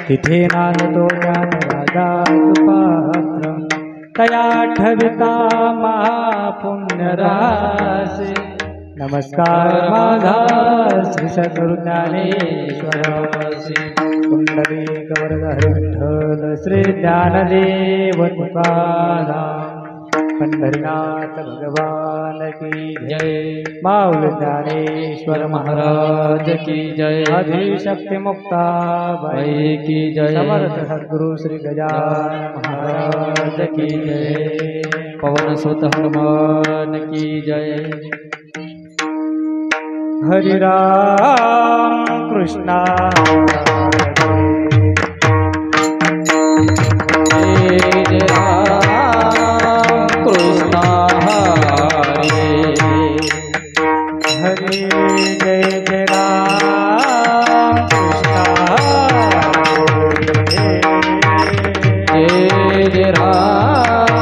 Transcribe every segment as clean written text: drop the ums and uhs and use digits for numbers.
तिथे नांदतो ज्ञानराजा सुपात्र तया ठविता महापुण्यरासे। नमस्कार माझा श्री सद्गुरु ज्ञानेश्वरासी। पुंडलिक वरद विठ्ठल श्री ज्ञानदेव तुकाराम। पंढरीनाथ भगवान की जय। माऊल ज्ञानेश्वर महाराज की जय। आदिशक्ति मुक्ताबाई की जय। समर्थ सद्गुरु श्री गजानन महाराज की जय। पवन सुत हनुमान की जय। हरि राम कृष्णा जय राम कृष्णा हरे हरे। जय जय राम कृष्णा हरे जय जय राम कृष्णा हरे।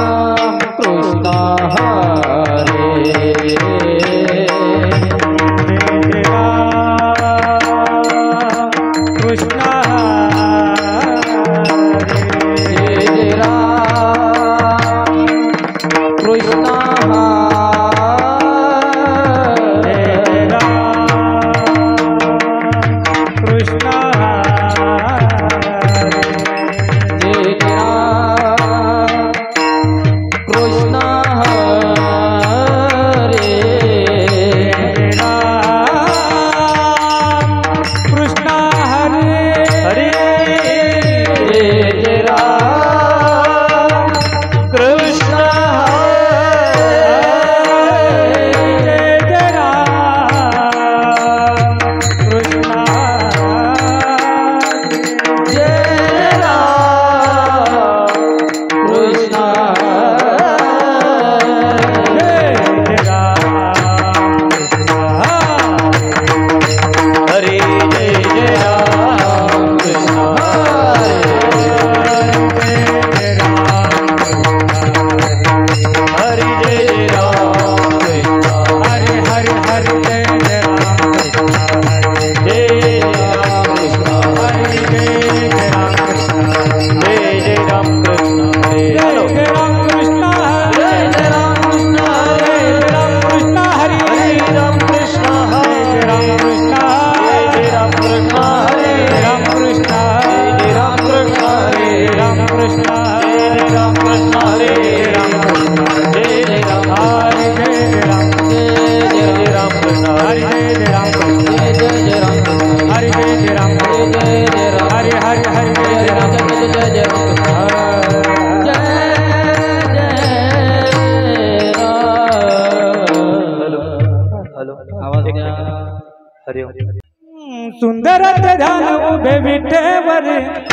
सुंदर ध्यान उभे विठेवर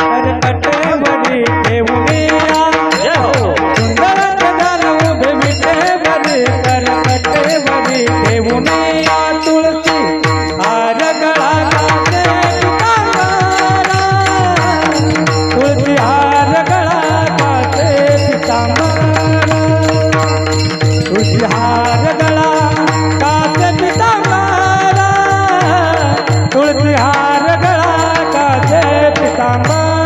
अरे कटेवरी ठेवूनिया। सुंदर ध्यान उभे विठेवर अरे कटेवरी ठेवूनिया। तुळसी हार गळा घाते पितांबरा। तुळसी हार गळा घाते पितांबरा। तुळसी हार गळा घाते पितांबरा। तुळसी हार गळा घाते पितांबरा।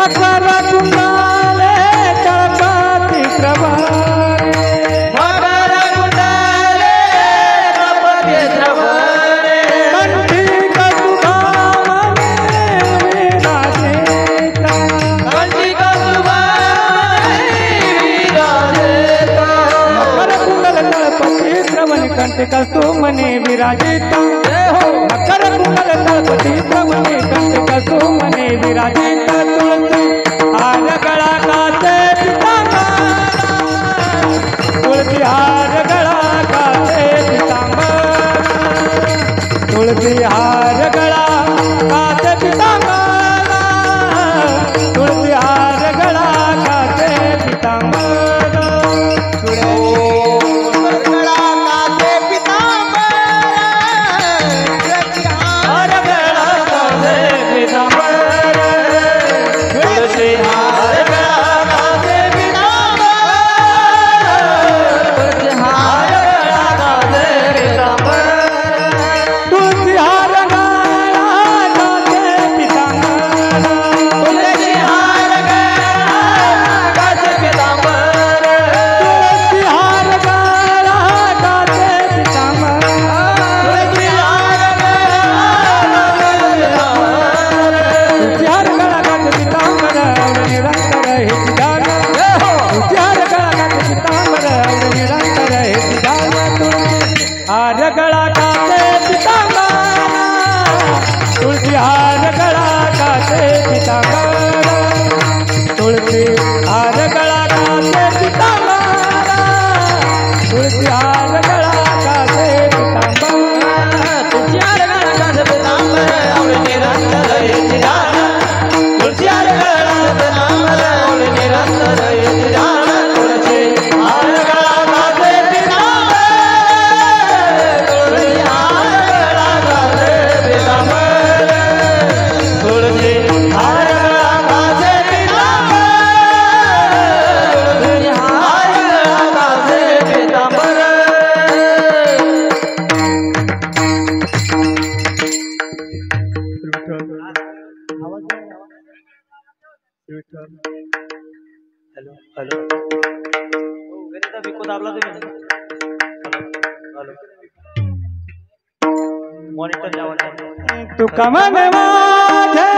मकर कुंडाले तळपती प्रभारे मकर कुंडाले तळपती प्रभारे कंठी कसुभामणे विराजिता कंठी कसुभामणे विराजिता मकर कुंडल तळपती श्रवण कंठी कसुमने विराजिता मकर कुंडल तळपती श्रवणे कंठी कसुमने विराजिता तुळसी हार गळा काचे पितांबर तुळसी हार गळा काचे पितांबर तुळसी हार गळा काचे पितांबर तुळसी हार गळा काचे पितांबर हार गळा काचे पितांबर तुळसी हार गळा काचे पितांबर तुळसी हार गळा काचे पितांबर तुळसी हार गळा काचे पितांबर तुळसी हार गळा काचे पितांबर आवळे निरंतर येती दान तुळसी हार गळा पितांबर आवळे निरंतर येती दान तुळसी हार गळा काचे हॅलो हॅलो गणिता बिको दाबला तुम्ही हॅलो मॉनिटर लावा तू कमन माझे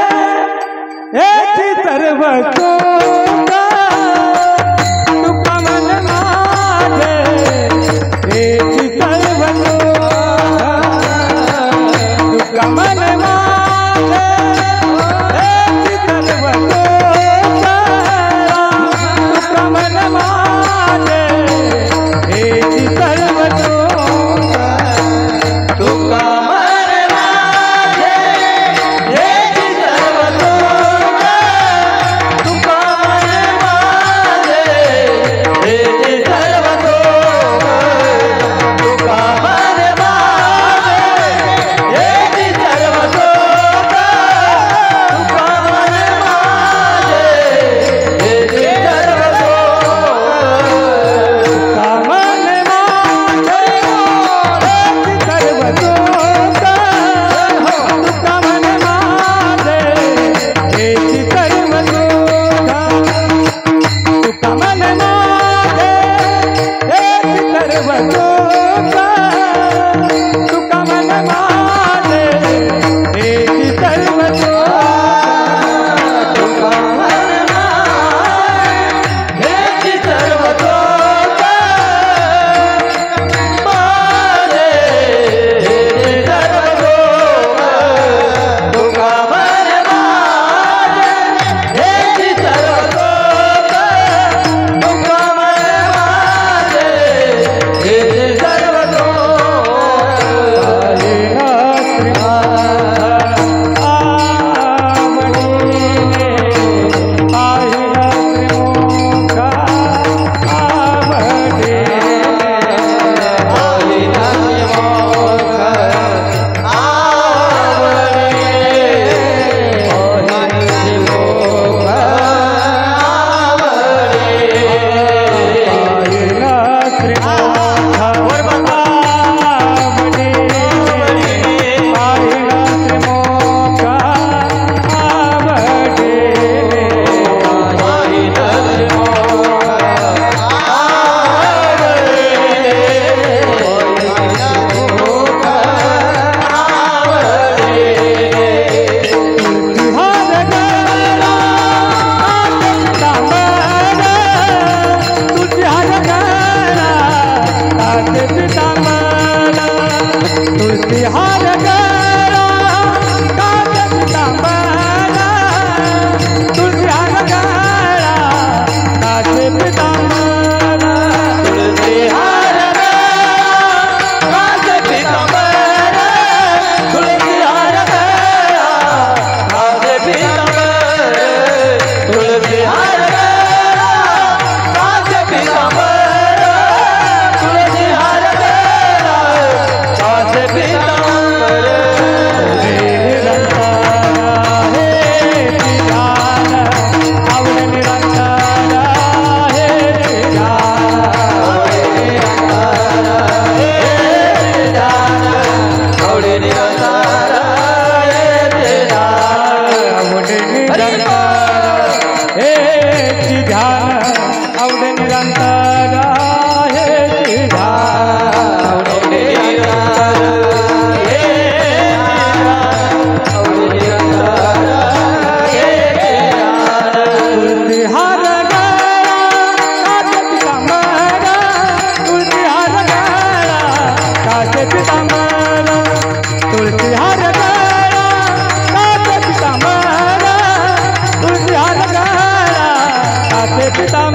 हेची सर्व चोका तू कमन माझे हेची सर्व चोका तू कमन माझे हेची सर्व चोका तू कमन माझे हेची सर्व चोका तू कामर माझे हेची सर्व चोका तू कामर राम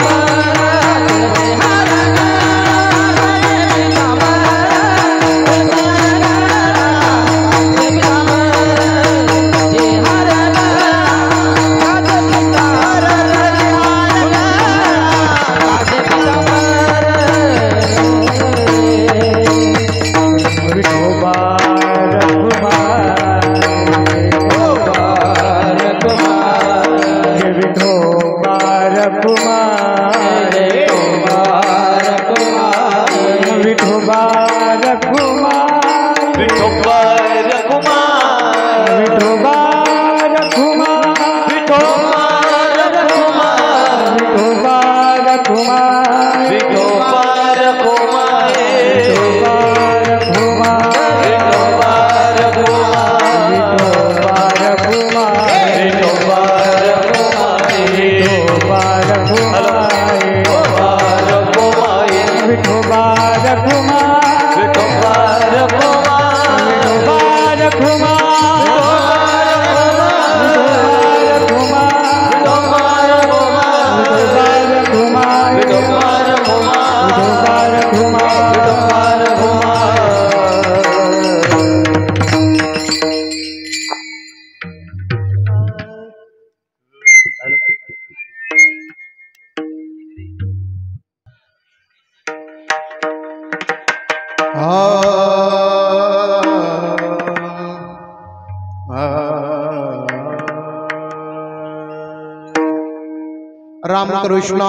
कृष्ण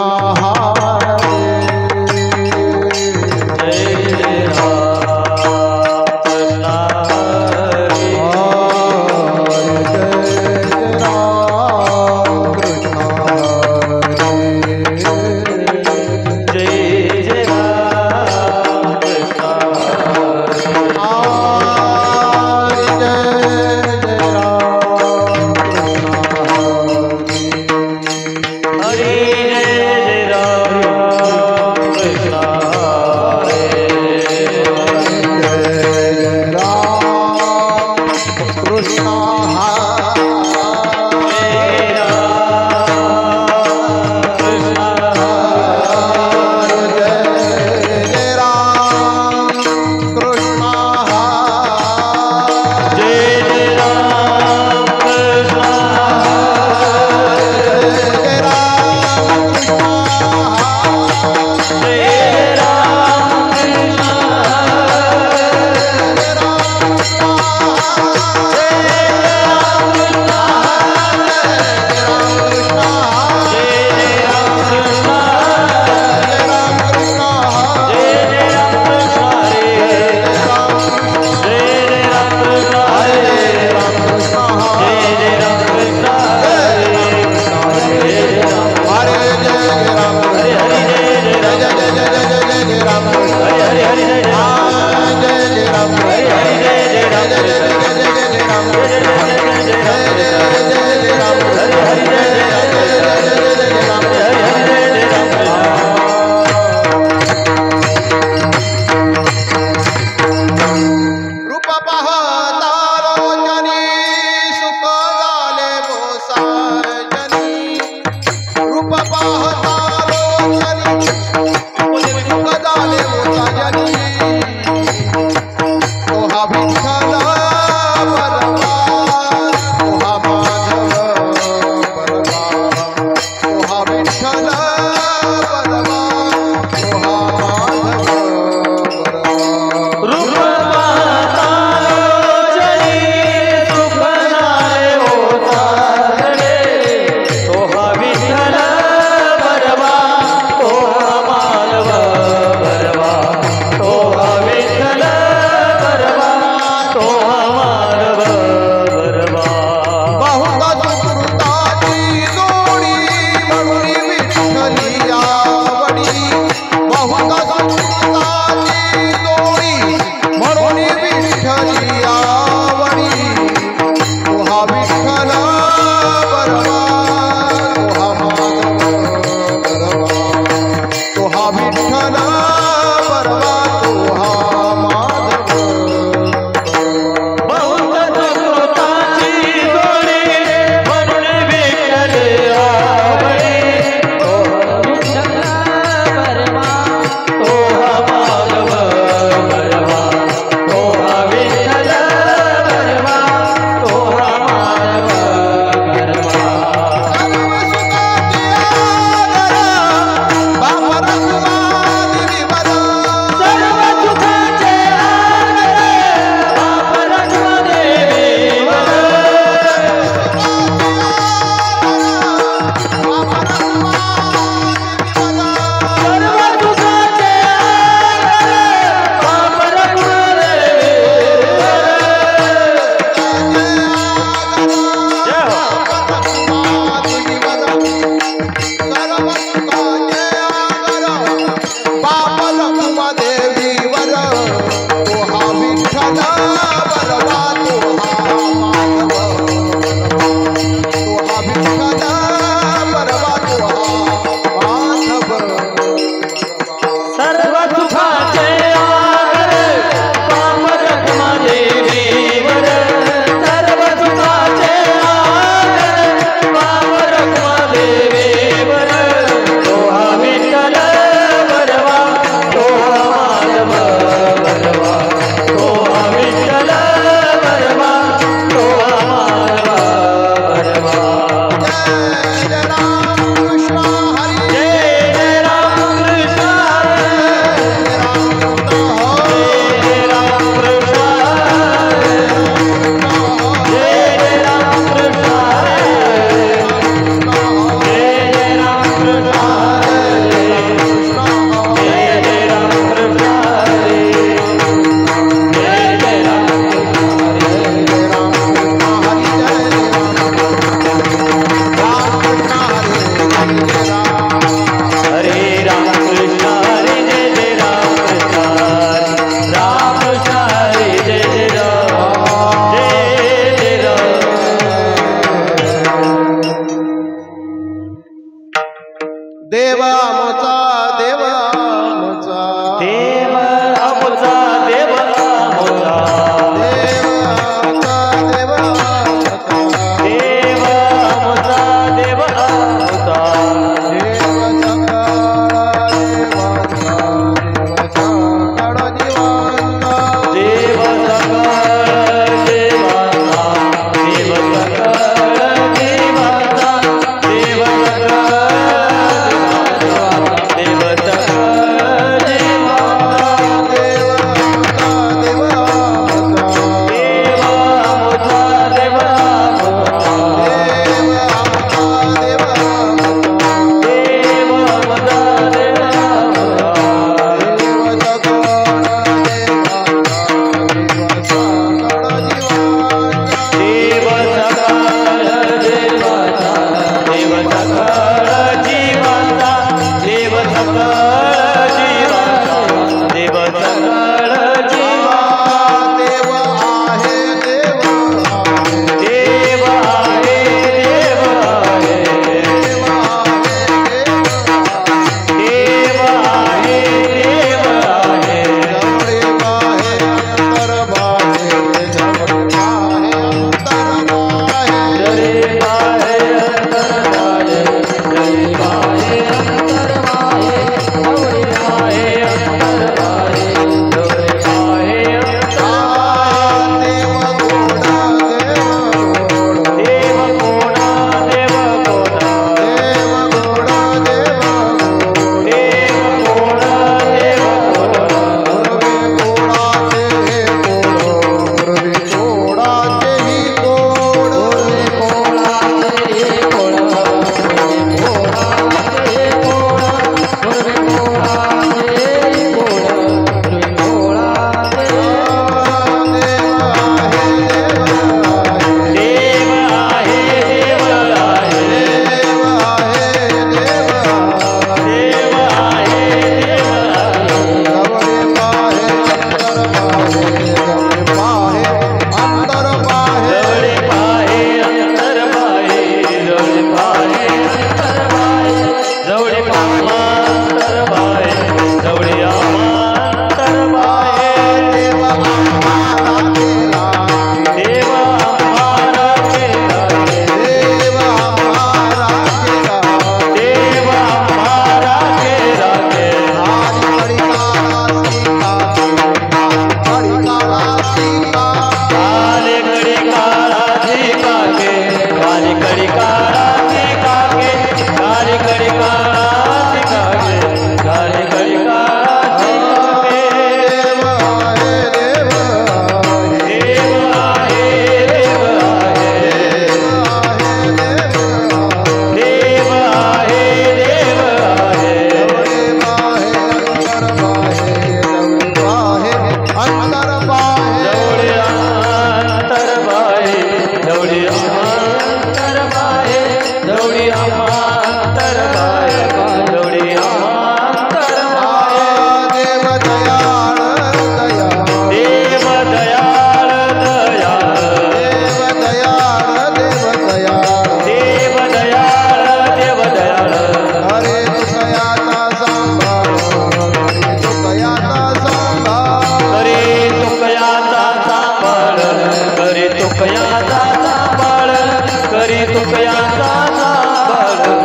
हरे देव आमचा देव आमचा देव आमचा देव आमचा देव आमचा देव आमचा देव आमचा देव आमचा देव सकाळ जीवांचा देव सकळ जीवांचा देव सकळ देव सकळ जीवांचा देव आमचा देव आमचा देव आमचा देव आमचा देव आमचा देव आमचा देव आमचा देव आमचा देव सकाळ जीवांचा देव सकळ जीवांचा देव सकळ जीवांचा देव सकळ जीवांचा देव आहे देव आहे देव आहे देव आहे देव आहे देव आहे देव आहे जवळे बाहे अंतर बाहे जवळे बाहे अंतर बाहे जरी बाहे अंतर बाहे जरी बाहे अंतर बाहे जरी बाहे अंतर बाहे देव गोडा देव गोडा देव कोणा देव कोणा देव गोडा देव कोणा देव कोणा गुरवे गोडाचे ही गोड कोणाचे कोणा कोणाचे देव आहे देव आहे देव आहे देव जवळे पाहे अंतर पाहे जवळे पाहे अंतर पाहे जवळे अंतर पाहे जवळे अंतर पाहे देव आम्हाला केला देव आम्हाला केला देव आम्हाला केला काले घडी काळाची काके काली घडी काळाची काके काली घडी काळाची काके काली घडी काळाची काके देव आहे देव आहे देव आहे देव आहे देव आहे जवळे अंतर बाहे जवळे अंतर बाहे जवळे अंतर बाहे जवळे अंतर बाहे देव दयाळ दयाळ देव दयाळ देव दयाळ अरे तुकयाचा सांभाळ करे तुकयाचा सांभाळ करे तुकयाचा सांभाळ करे तुकयाचा सांभाळ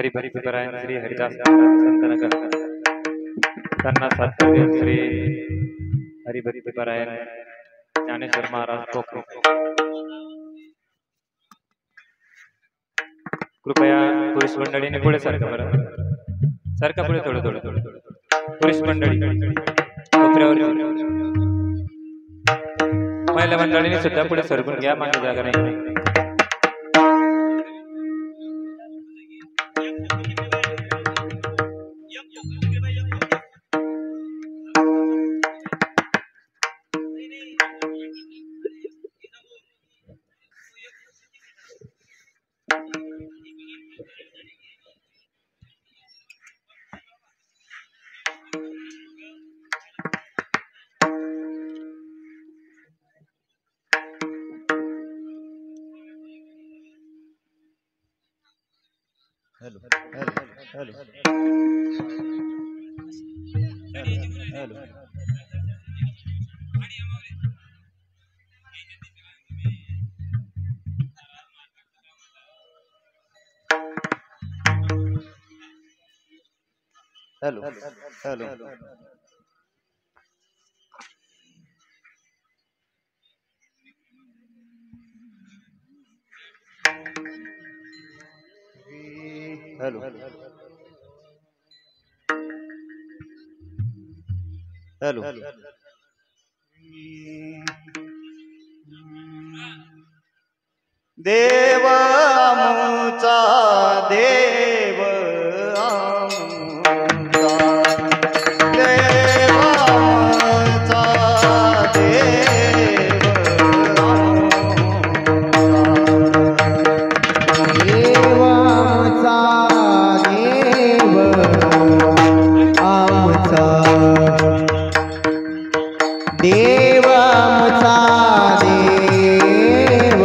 हरिभक्तपरायण श्री हरिदास महाराज संतनगर त्यांना सात्कर्य श्री हरिभक्तपरायण ज्ञानेश्वर महाराज पोखरे कृपया पुरुष मंडळीने पुढे सारखं बरं सारखं पुढे थोडं थोडं थोडं पुरुष मंडळी कोपऱ्यावर महिला मंडळीने सुद्धा पुढे सरकून घ्या मागे जागा नाही hello hello hello hello hello hello hello देव आमचा देव आमचा देव आमचा देव देव आमचा देव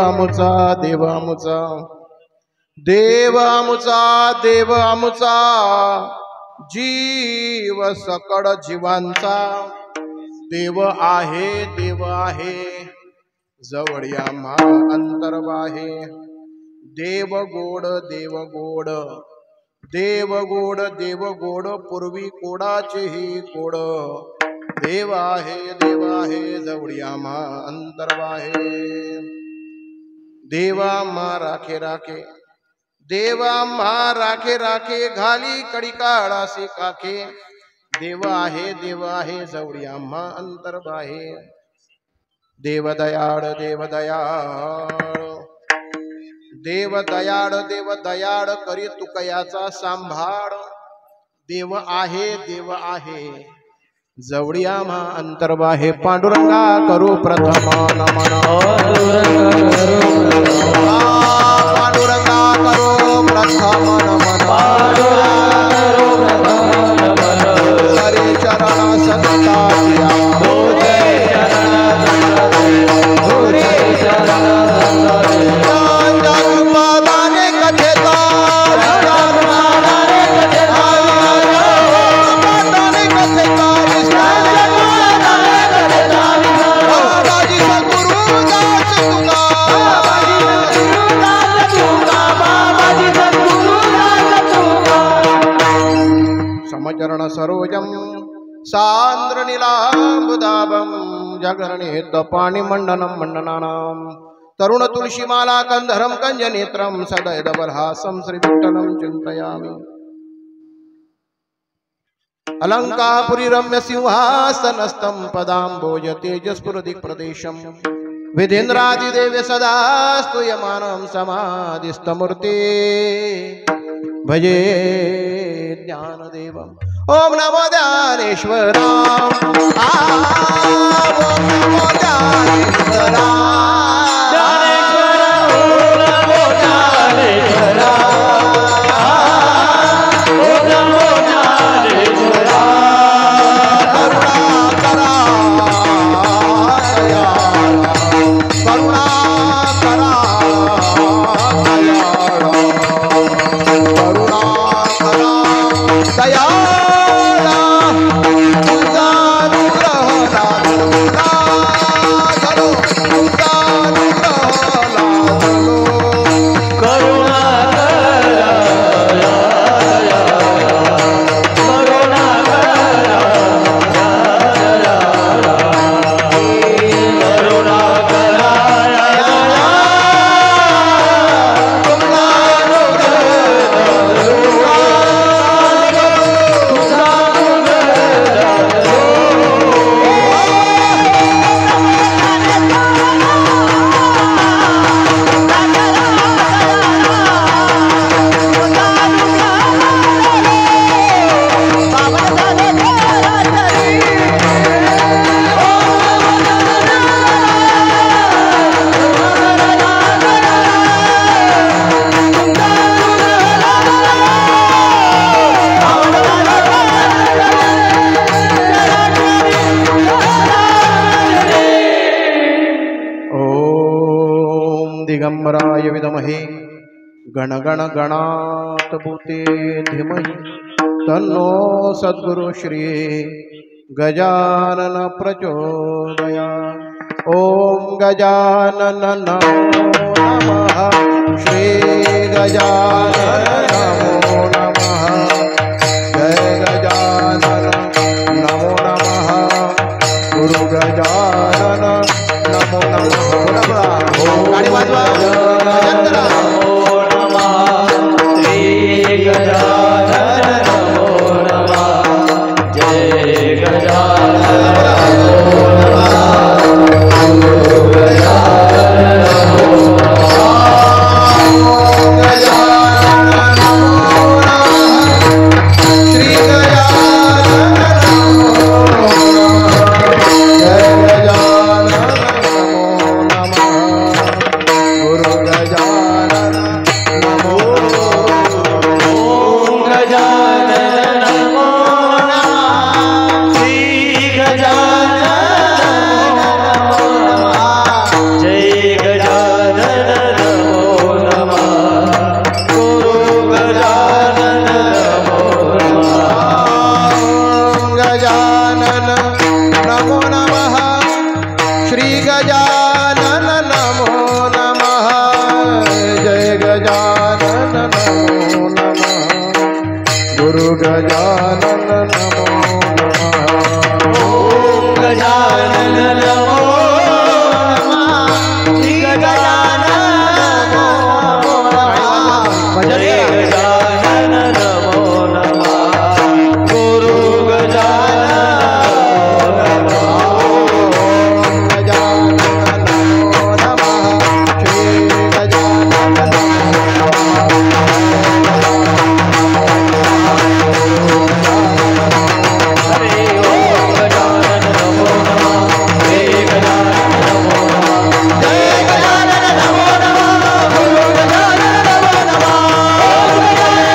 आमुचा देव आमुचा देव आमुचा देव आमुचा जीव सकळ जीवांचा देव आहे जवळया मा अंतर्बाहे देव गोड देव गोड देव गोड देव गोड पूर्वी कोडाचेही कोड देव आहे जवळया मा अंतर्बाहे देवा मा राखे राखे देवा मा राखे राखे घाली कडी काळासी काखे देव आहे जवळया मा अंतर्बाहे देव दयाळ देव दयाळ करी तुकयाचा सांभाळ देव आहे जवळया मा अंतर्बाहे पांडुरंगा करू प्रथम नमन पांडुरंगा करू प्रथम नमन हरे चरण सतता समचरण सरोजम सान्द्र नीलांबुदाभं जगरणेत पाणि मंडनं मंडनानां तरुण तुलसीमाला कंधरं कंजनेत्रं सदयदबलहासं श्री विठ्ठलं चिन्तयामि अलंकापुरी रम्य सिंहासनस्थं पदाम्बोज तेजस्फुरदिक् प्रदेशं विधेन्द्रादिदेव्य सदा स्तूयमानं समाधिस्थमूर्ते भजे ज्ञानदेवम् ओम नमो ज्ञानेश्वरा ओम नमो ज्ञानेश्वरा दिगंबराय विद्महे गणगण गणात भूते धीमहि तन्नो सद्गुरु श्री गजानन प्रचोदयात् ओम गजानन नमो नमः श्री गजानन नमो नमः जय गजानन नमो नमः गुरु गजानन नमो नमः गाडी वाजवा नमो नमः श्री गजानन नमो नमः जय गजानन नमो नमः गुरु गजानन नमो नमः गजानन नमो नमः गुरु गजानन नमो नमः गजानन नमो नमः श्री गजानन नमो नमः जय गजानन नमो नमः गुरु गजानन नमो नमः ओम गजानन नमो नमः श्री गजानन नमो नमः जय गजानन नमो नमः गुरु गजानन नमो गजानन नमो नमः श्री गजानन नमो हरे ओम गजानन नमो नमः हे गजानन नमो नमः जय गजानन नमो नमः गुरु गजानन नमो नमः ओम गजानन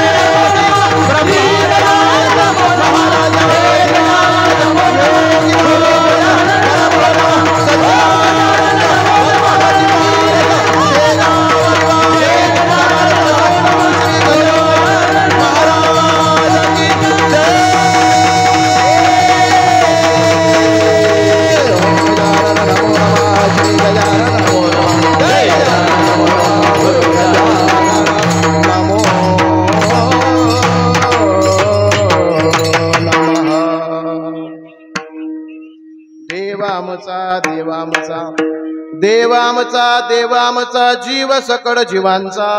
नमो नमः जय गजानन नमो नमः गुरु गजानन नमो नमः सदानंद नमो नमः जय गजानन महाराज की जय देवामचा देवामचा देवामचा जीव सकळ जीवांचा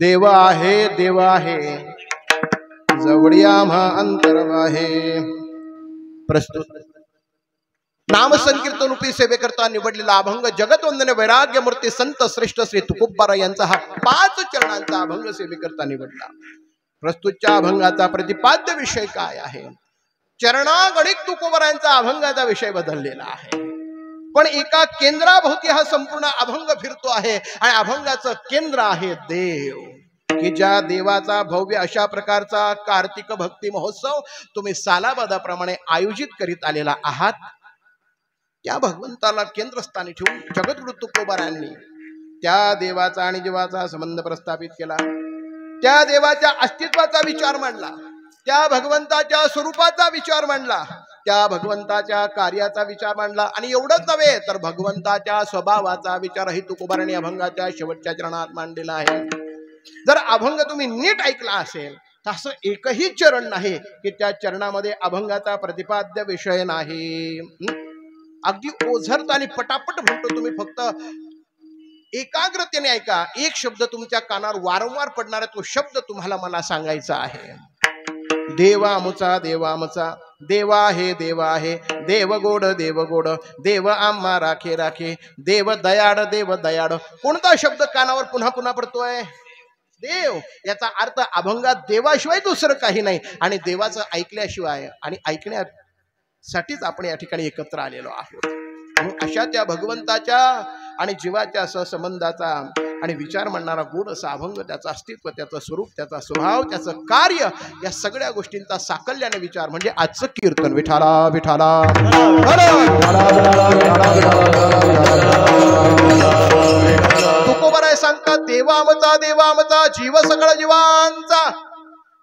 देव आहे देव आहे जवळी आम्हा अंतर्वाहे प्रस्तुत नाम संकीर्तन रूपी सेवेकरता निवडलेला अभंग जगतवंदन वैराग्य मूर्ती संत श्रेष्ठ श्री तुकोबारा यांचा हा 5 चरणांचा अभंग सेवेकरता निवडला। प्रस्तुतच्या अभंगाचा प्रतिपाद्य विषय काय आहे? चरणागणिक तुकोबारांचा अभंगाचा विषय बदललेला आहे, पण एका केंद्राभोवती हा संपूर्ण अभंग फिरतो आहे आणि अभंगाचं केंद्र आहे देव, की ज्या देवाचा भव्य अशा प्रकारचा कार्तिक भक्ती महोत्सव तुम्ही सालाबादाप्रमाणे आयोजित करीत आलेला आहात। त्या भगवंताला केंद्रस्थानी ठेवून जगद्गुरु तुकोबारांनी त्या देवाचा आणि जीवाचा संबंध प्रस्थापित केला, त्या देवाच्या अस्तित्वाचा विचार मांडला, त्या भगवंताच्या स्वरूपाचा विचार मांडला, त्या भगवंताच्या कार्याचा विचार मांडला आणि एवढंच नव्हे तर भगवंताच्या स्वभावाचा विचारही तुकोबारांनी अभंगाच्या शेवटच्या चरणात मांडलेला आहे। जर अभंग तुम्ही नीट ऐकला असेल तर असं एकही चरण नाही की त्या चरणामध्ये अभंगाचा प्रतिपाद्य विषय नाही। अगदी ओझरत आणि पटापट म्हणतो तुम्ही, फक्त एकाग्रतेने ऐका। एक शब्द तुमच्या कानावर वारंवार पडणारा तो शब्द तुम्हाला मला सांगायचा आहे। देवामुचा देवामुचा देवा आहे देवा आहे देव गोड देव गोड देव आम्हा राखे राखे देव दयाड देव दयाड। कोणता शब्द कानावर पुन्हा पुन्हा पडतोय? देव। याचा अर्थ अभंगात देवाशिवाय दुसरं काही नाही आणि देवाचं ऐकल्याशिवाय आणि ऐकण्यासाठीच आपण या ठिकाणी एकत्र आलेलो आहोत। म्हणून अशा त्या भगवंताच्या आणि जीवाच्या सहसंबंधाचा आणि विचार म्हणणारा गोड असा अभंग, त्याचं अस्तित्व, त्याचं स्वरूप, त्याचा स्वभाव, त्याचं कार्य, या सगळ्या गोष्टींचा साकल्याने विचार म्हणजे आजचं कीर्तन। विठाला विठाला तुकोबाराय सांगतात, देवामचा देवामचा जीव सगळा जीवांचा।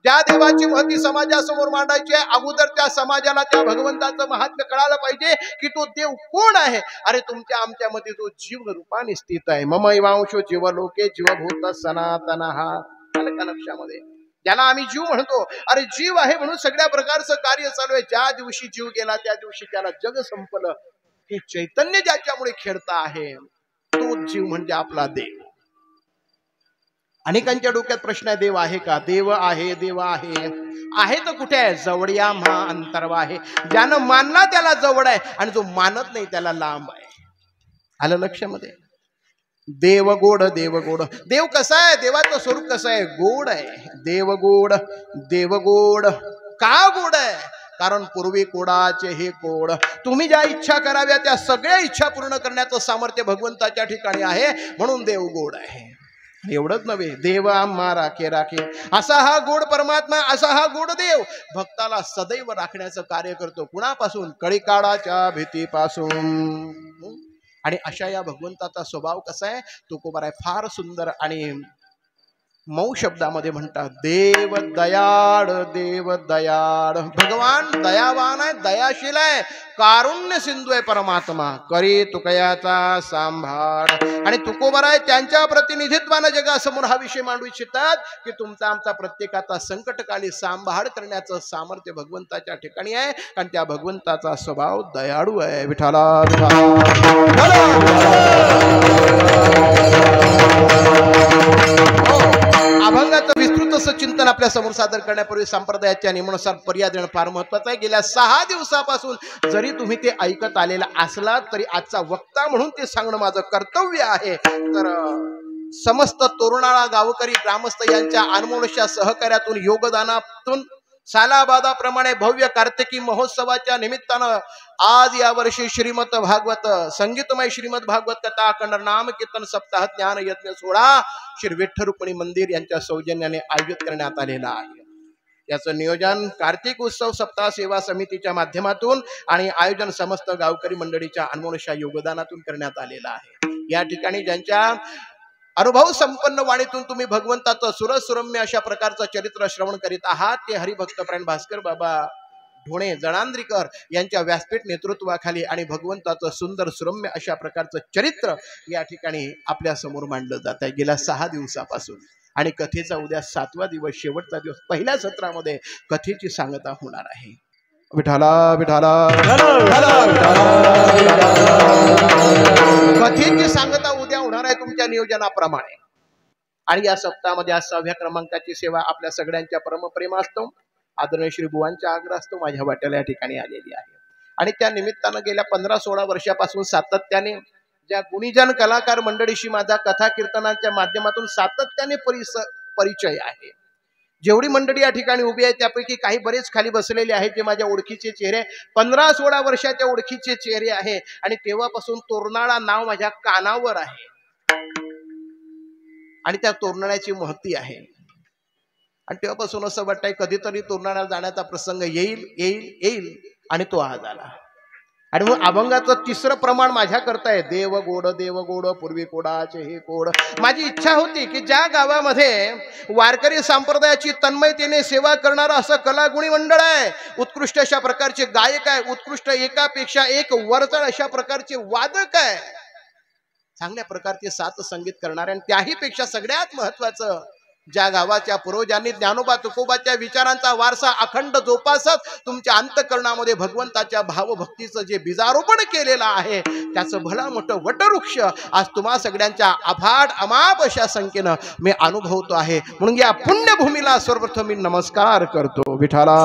ज्या देवाची महती समाजासमोर मांडायची आहे, अगोदर त्या समाजाला त्या भगवंताचं महात्म्य कळायला पाहिजे की तो देव कोण आहे। अरे तुमच्या आमच्या मध्ये तो जीव रूपाने स्थित आहे। ममैवांशो जीवलोके जीवभूत सनातन हा लक्षामध्ये, ज्याला आम्ही जीव म्हणतो। अरे जीव आहे म्हणून सगळ्या प्रकारचं कार्य चालू आहे। ज्या दिवशी जीव गेला त्या दिवशी त्याला जग संपलं। हे चैतन्य ज्याच्यामुळे खेळता आहे तो जीव म्हणजे आपला देव। अनेकांच्या डोक्यात प्रश्न आहे, देव आहे का? देव आहे, देव आहे, आहे तर कुठे आहे? जवळया म्हा अंतर्वा आहे। ज्यानं मानला त्याला जवळ आहे आणि जो मानत नाही त्याला लांब आहे। आलं लक्षामध्ये? देव गोड देव गोड। देव कसा आहे? देवाचं स्वरूप कसं आहे? गोड आहे। देव गोड देव गोड। का गोड आहे? कारण पूर्वी कोडाचे हे कोड। तुम्ही ज्या इच्छा कराव्या त्या सगळ्या इच्छा पूर्ण करण्याचं सामर्थ्य भगवंताच्या ठिकाणी आहे, म्हणून देव गोड आहे। एवढंच नव्हे, देव आम्हा राखे राखे, असा हा गोड परमात्मा, असा हा गोड देव भक्ताला सदैव राखण्याचं कार्य करतो। कुणापासून? कळीकाळाच्या भीतीपासून। आणि अशा या भगवंताचा स्वभाव कसा आहे तुकोबाराय फार सुंदर आणि मऊ शब्दामध्ये म्हणतात, देव दयाळ देव दयाळ. भगवान दयावान आहे, दयाशील आहे, कारुण्य सिंधू आहे परमात्मा. करी तुकयाचा सांभाळ. आणि तुकोबाराय त्यांच्या प्रतिनिधित्वानं जगासमोर हा विषय मांडू इच्छितात की तुमचा आमचा प्रत्येकाचा संकटकाली सांभाळ करण्याचं सामर्थ्य भगवंताच्या ठिकाणी आहे. कारण त्या भगवंताचा स्वभाव दयाळू आहे. विठाला अभंगाचं विस्तृत असं चिंतन आपल्या समोर सादर करण्यापूर्वी संप्रदायाच्या नियमानुसार पर्याय देणं फार महत्वाचं आहे. गेल्या 6 दिवसापासून जरी तुम्ही ते ऐकत आलेला असलात तरी आजचा वक्ता म्हणून ते सांगणं माझं कर्तव्य आहे. तर समस्त तोरणाळा गावकरी ग्रामस्थ यांच्या अनमोलशा सहकार्यातून योगदानातून सालाबादाप्रमाणे भव्य कार्तिकी महोत्सवाच्या निमित्तानं आज यावर्षी श्रीमद भागवत संगीतमय श्रीमद भागवत कथा अखंड नाम कीर्तन सप्ताह ज्ञान यज्ञ सोहळा श्री विठ्ठल रुक्मिणी मंदिर यांच्या सौजन्याने आयोजित करण्यात आलेला आहे. याचं नियोजन कार्तिक उत्सव सप्ताह सेवा समितीच्या माध्यमातून आणि आयोजन समस्त गावकरी मंडळीच्या अनमोलशा योगदानातून करण्यात आलेलं आहे. या ठिकाणी ज्यांच्या अनुभव संपन्न वाणीतून तुम्ही भगवंताचं सुरसुरम्य अशा प्रकारचं चरित्र श्रवण करीत आहात ते हरिभक्तप्राण भास्कर बाबा ढोणे जणांद्रीकर यांच्या व्यासपीठ नेतृत्वाखाली आणि भगवंताचं सुंदर सुरम्य अशा प्रकारचं चरित्र या ठिकाणी आपल्या समोर मांडलं जात आहे गेल्या 6 दिवसापासून. आणि कथेचा उद्या 7वा दिवस शेवटचा दिवस पहिल्या सत्रामध्ये कथेची सांगता होणार आहे. विठाला विठाला कथेची सांगता उद्या होणार आहे तुमच्या नियोजनाप्रमाणे. आणि या सप्ताहामध्ये आज 6व्या क्रमांकाची सेवा आपल्या सगळ्यांच्या परमप्रेमास्तव आदरणीय श्री बुवांच्या आग्रहास्तव माझ्या वाट्याला या ठिकाणी आलेली आहे. आणि त्या निमित्तानं गेल्या 15-16 वर्षापासून सातत्याने ज्या गुणीजन कलाकार मंडळीशी माझा कथा कीर्तनाच्या माध्यमातून सातत्याने परिचय आहे. जेवढी मंडळी या ठिकाणी उभी आहे त्यापैकी काही बरेच खाली बसलेले आहेत जे माझ्या ओळखीचे चेहरे 15-16 वर्षाच्या ओळखीचे चेहरे आहे. आणि तेव्हापासून तोरणाळा नाव माझ्या कानावर आहे आणि त्या तोरणाळ्याची महती आहे. आणि तेव्हापासून असं वाटतंय कधीतरी तोरणाळ्याला जाण्याचा प्रसंग येईल येईल येईल आणि तो आज आला. आणि मग अभंगाचं 3रं प्रमाण माझ्या करता आहे, देव गोड पूर्वी कोडाचे हे कोड. माझी इच्छा होती की ज्या गावामध्ये वारकरी संप्रदायाची तन्मयतेने सेवा करणारं असं कलागुणी मंडळ आहे, उत्कृष्ट अशा प्रकारचे गायक आहे, उत्कृष्ट एकापेक्षा एक वरचढ अशा प्रकारचे वादक आहे, चांगल्या प्रकारचे साथ संगीत करणारे. आणि त्याही पेक्षा सगळ्यात महत्वाचं ज्या गावाच्या पूर्वजांनी ज्ञानोबा तुकोबाच्या विचारांचा वारसा अखंड जोपासत तुमच्या अंतःकरणामध्ये भगवंताच्या भावभक्तीचं जे बीजारोपण केलेलं आहे त्याचं भला मोठं वटवृक्ष आज तुम्हा सगळ्यांच्या अफाट अमाप अशा संख्येनं मी अनुभवतो आहे. म्हणून या पुण्यभूमीला सर्वप्रथम मी नमस्कार करतो. विठाला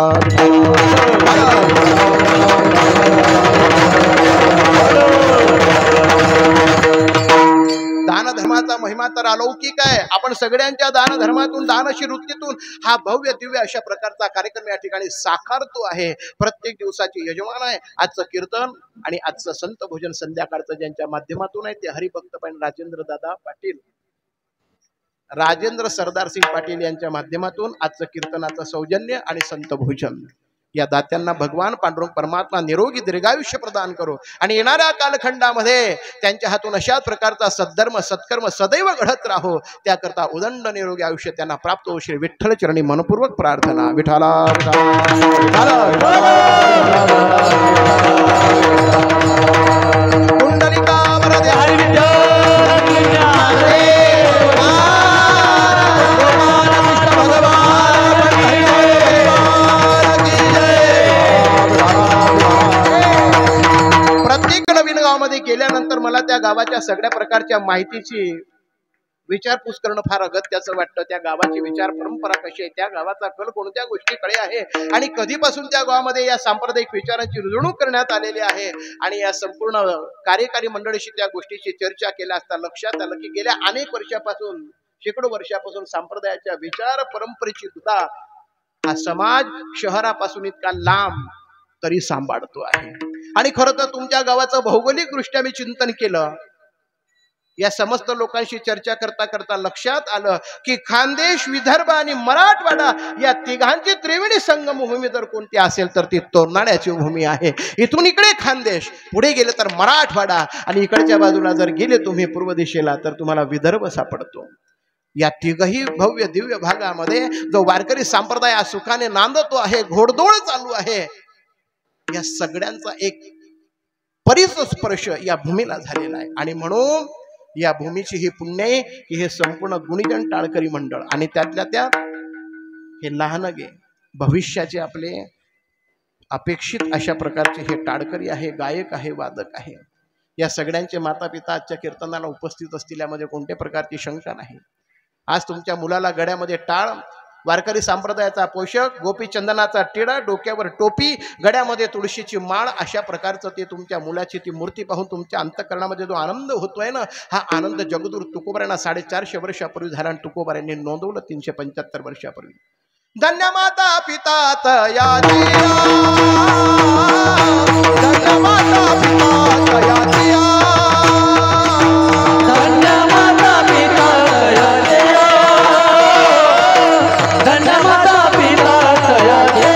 दान धर्माचा महिमा तर अलौकिक आहे. आपण सगळ्यांच्या दान धर्मातून दानशी वृत्तीतून हा भव्य दिव्य अशा प्रकारचा कार्यक्रम या ठिकाणी साकारतो आहे. प्रत्येक दिवसाची यजमान आहे आजचं कीर्तन आणि आजचं संत भोजन संध्याकाळचं ज्यांच्या माध्यमातून आहे ते हरिभक्तपण राजेंद्र दादा पाटील राजेंद्र सरदारसिंग पाटील यांच्या माध्यमातून आजचं कीर्तनाचं सौजन्य आणि संत भोजन. या दात्यांना भगवान पांडुरंग परमात्मा निरोगी दीर्घायुष्य प्रदान करो आणि येणाऱ्या कालखंडामध्ये त्यांच्या हातून अशा प्रकारचा सद्धर्म सत्कर्म सदैव घडत राहो त्याकरता उदंड निरोगी आयुष्य त्यांना प्राप्त हो. श्री विठ्ठल चरणी मनपूर्वक प्रार्थना. विठाला मध्ये गेल्यानंतर मला त्या गावाच्या सगळ्या प्रकारच्या माहितीची विचारपूस करणं फार अगत्याचं वाटतं. त्या गावाची विचार परंपरा कशी आहे, त्या गावाचा कल कोणत्या गोष्टीकडे आहे आणि कधीपासून त्या गावामध्ये या सांप्रदायिक विचारांची रुजवणूक करण्यात आलेली आहे. आणि या संपूर्ण कार्यकारी मंडळीशी त्या गोष्टीची चर्चा केल्या असता लक्षात आलं की गेल्या अनेक वर्षापासून शेकडो वर्षापासून संप्रदायाच्या विचार परंपरेची सुद्धा हा समाज शहरापासून इतका लांब तरी सांभाळतो आहे. आणि खरं तर तुमच्या गावाचं भौगोलिक दृष्ट्या मी चिंतन केलं या समस्त लोकांशी चर्चा करता करता लक्षात आलं की खानदेश, विदर्भ आणि मराठवाडा या तिघांची त्रिवेणी संगमभूमी जर कोणती असेल तर ती तोरणाड्याची भूमी आहे. इथून इकडे खानदेश, पुढे गेले तर मराठवाडा आणि इकडच्या बाजूला जर गेले तुम्ही पूर्व दिशेला तर तुम्हाला विदर्भ सापडतो. या तिघही भव्य दिव्य भागामध्ये जो वारकरी संप्रदाय सुखाने नांदतो आहे, घोडदौड चालू आहे, या सगळ्यांचा एक परिस्पर्श या भूमीला झालेला आहे. आणि म्हणून या भूमीची ही पुण्य आहे की हे संपूर्ण गुणीजन टाळकरी मंडळ आणि त्यातल्या त्यात हे लहानगे भविष्याचे आपले अपेक्षित अशा प्रकारचे हे टाळकरी आहे, गायक आहे, वादक आहे. या सगळ्यांचे माता पिता आजच्या कीर्तनाला उपस्थित असतील यामध्ये कोणत्या प्रकारची शंका नाही. आज तुमच्या मुलाला गळ्यामध्ये टाळ, वारकरी संप्रदायाचा पोषक, गोपीचंदनाचा टिळा, डोक्यावर टोपी, गळ्यामध्ये तुळशीची माळ, अशा प्रकारचं ते तुमच्या मुलाची ती मूर्ती पाहून तुमच्या अंतःकरणामध्ये जो आनंद होतोय ना, हा आनंद जगद्गुरू तुकोबारांना 450 वर्षापूर्वी झाला आणि तुकोबारांनी नोंदवलं 375 वर्षापूर्वी. धन्य माता पिता तयाची, धन्य माता पिता तयाची, धन्य माता पिता तयाचे, धन्य माता पिता तयाचे.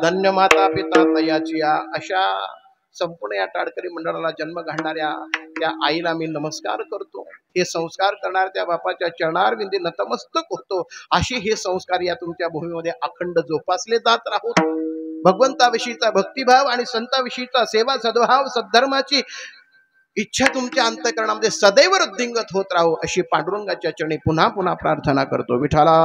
धन्य माता पिता तयाची, अशा संपूर्ण या टाळकरी मंडळाला जन्म घालणाऱ्या त्या आईला मी नमस्कार करतो. हे संस्कार करणाऱ्या त्या बापाच्या चरणारविंदी नतमस्तक होतो. असे हे संस्कार या तुमच्या भूमीमध्ये अखंड जोपासले जात राहूत. भगवंताविषयीचा भक्तिभाव आणि संताविषयीचा सेवा सद्भाव सद्धर्माची इच्छा तुमच्या अंतःकरणामध्ये सदैव वृद्धिंगत होत राहू अशी पांडुरंगाच्या चरणी पुन्हा पुन्हा प्रार्थना करतो. विठाला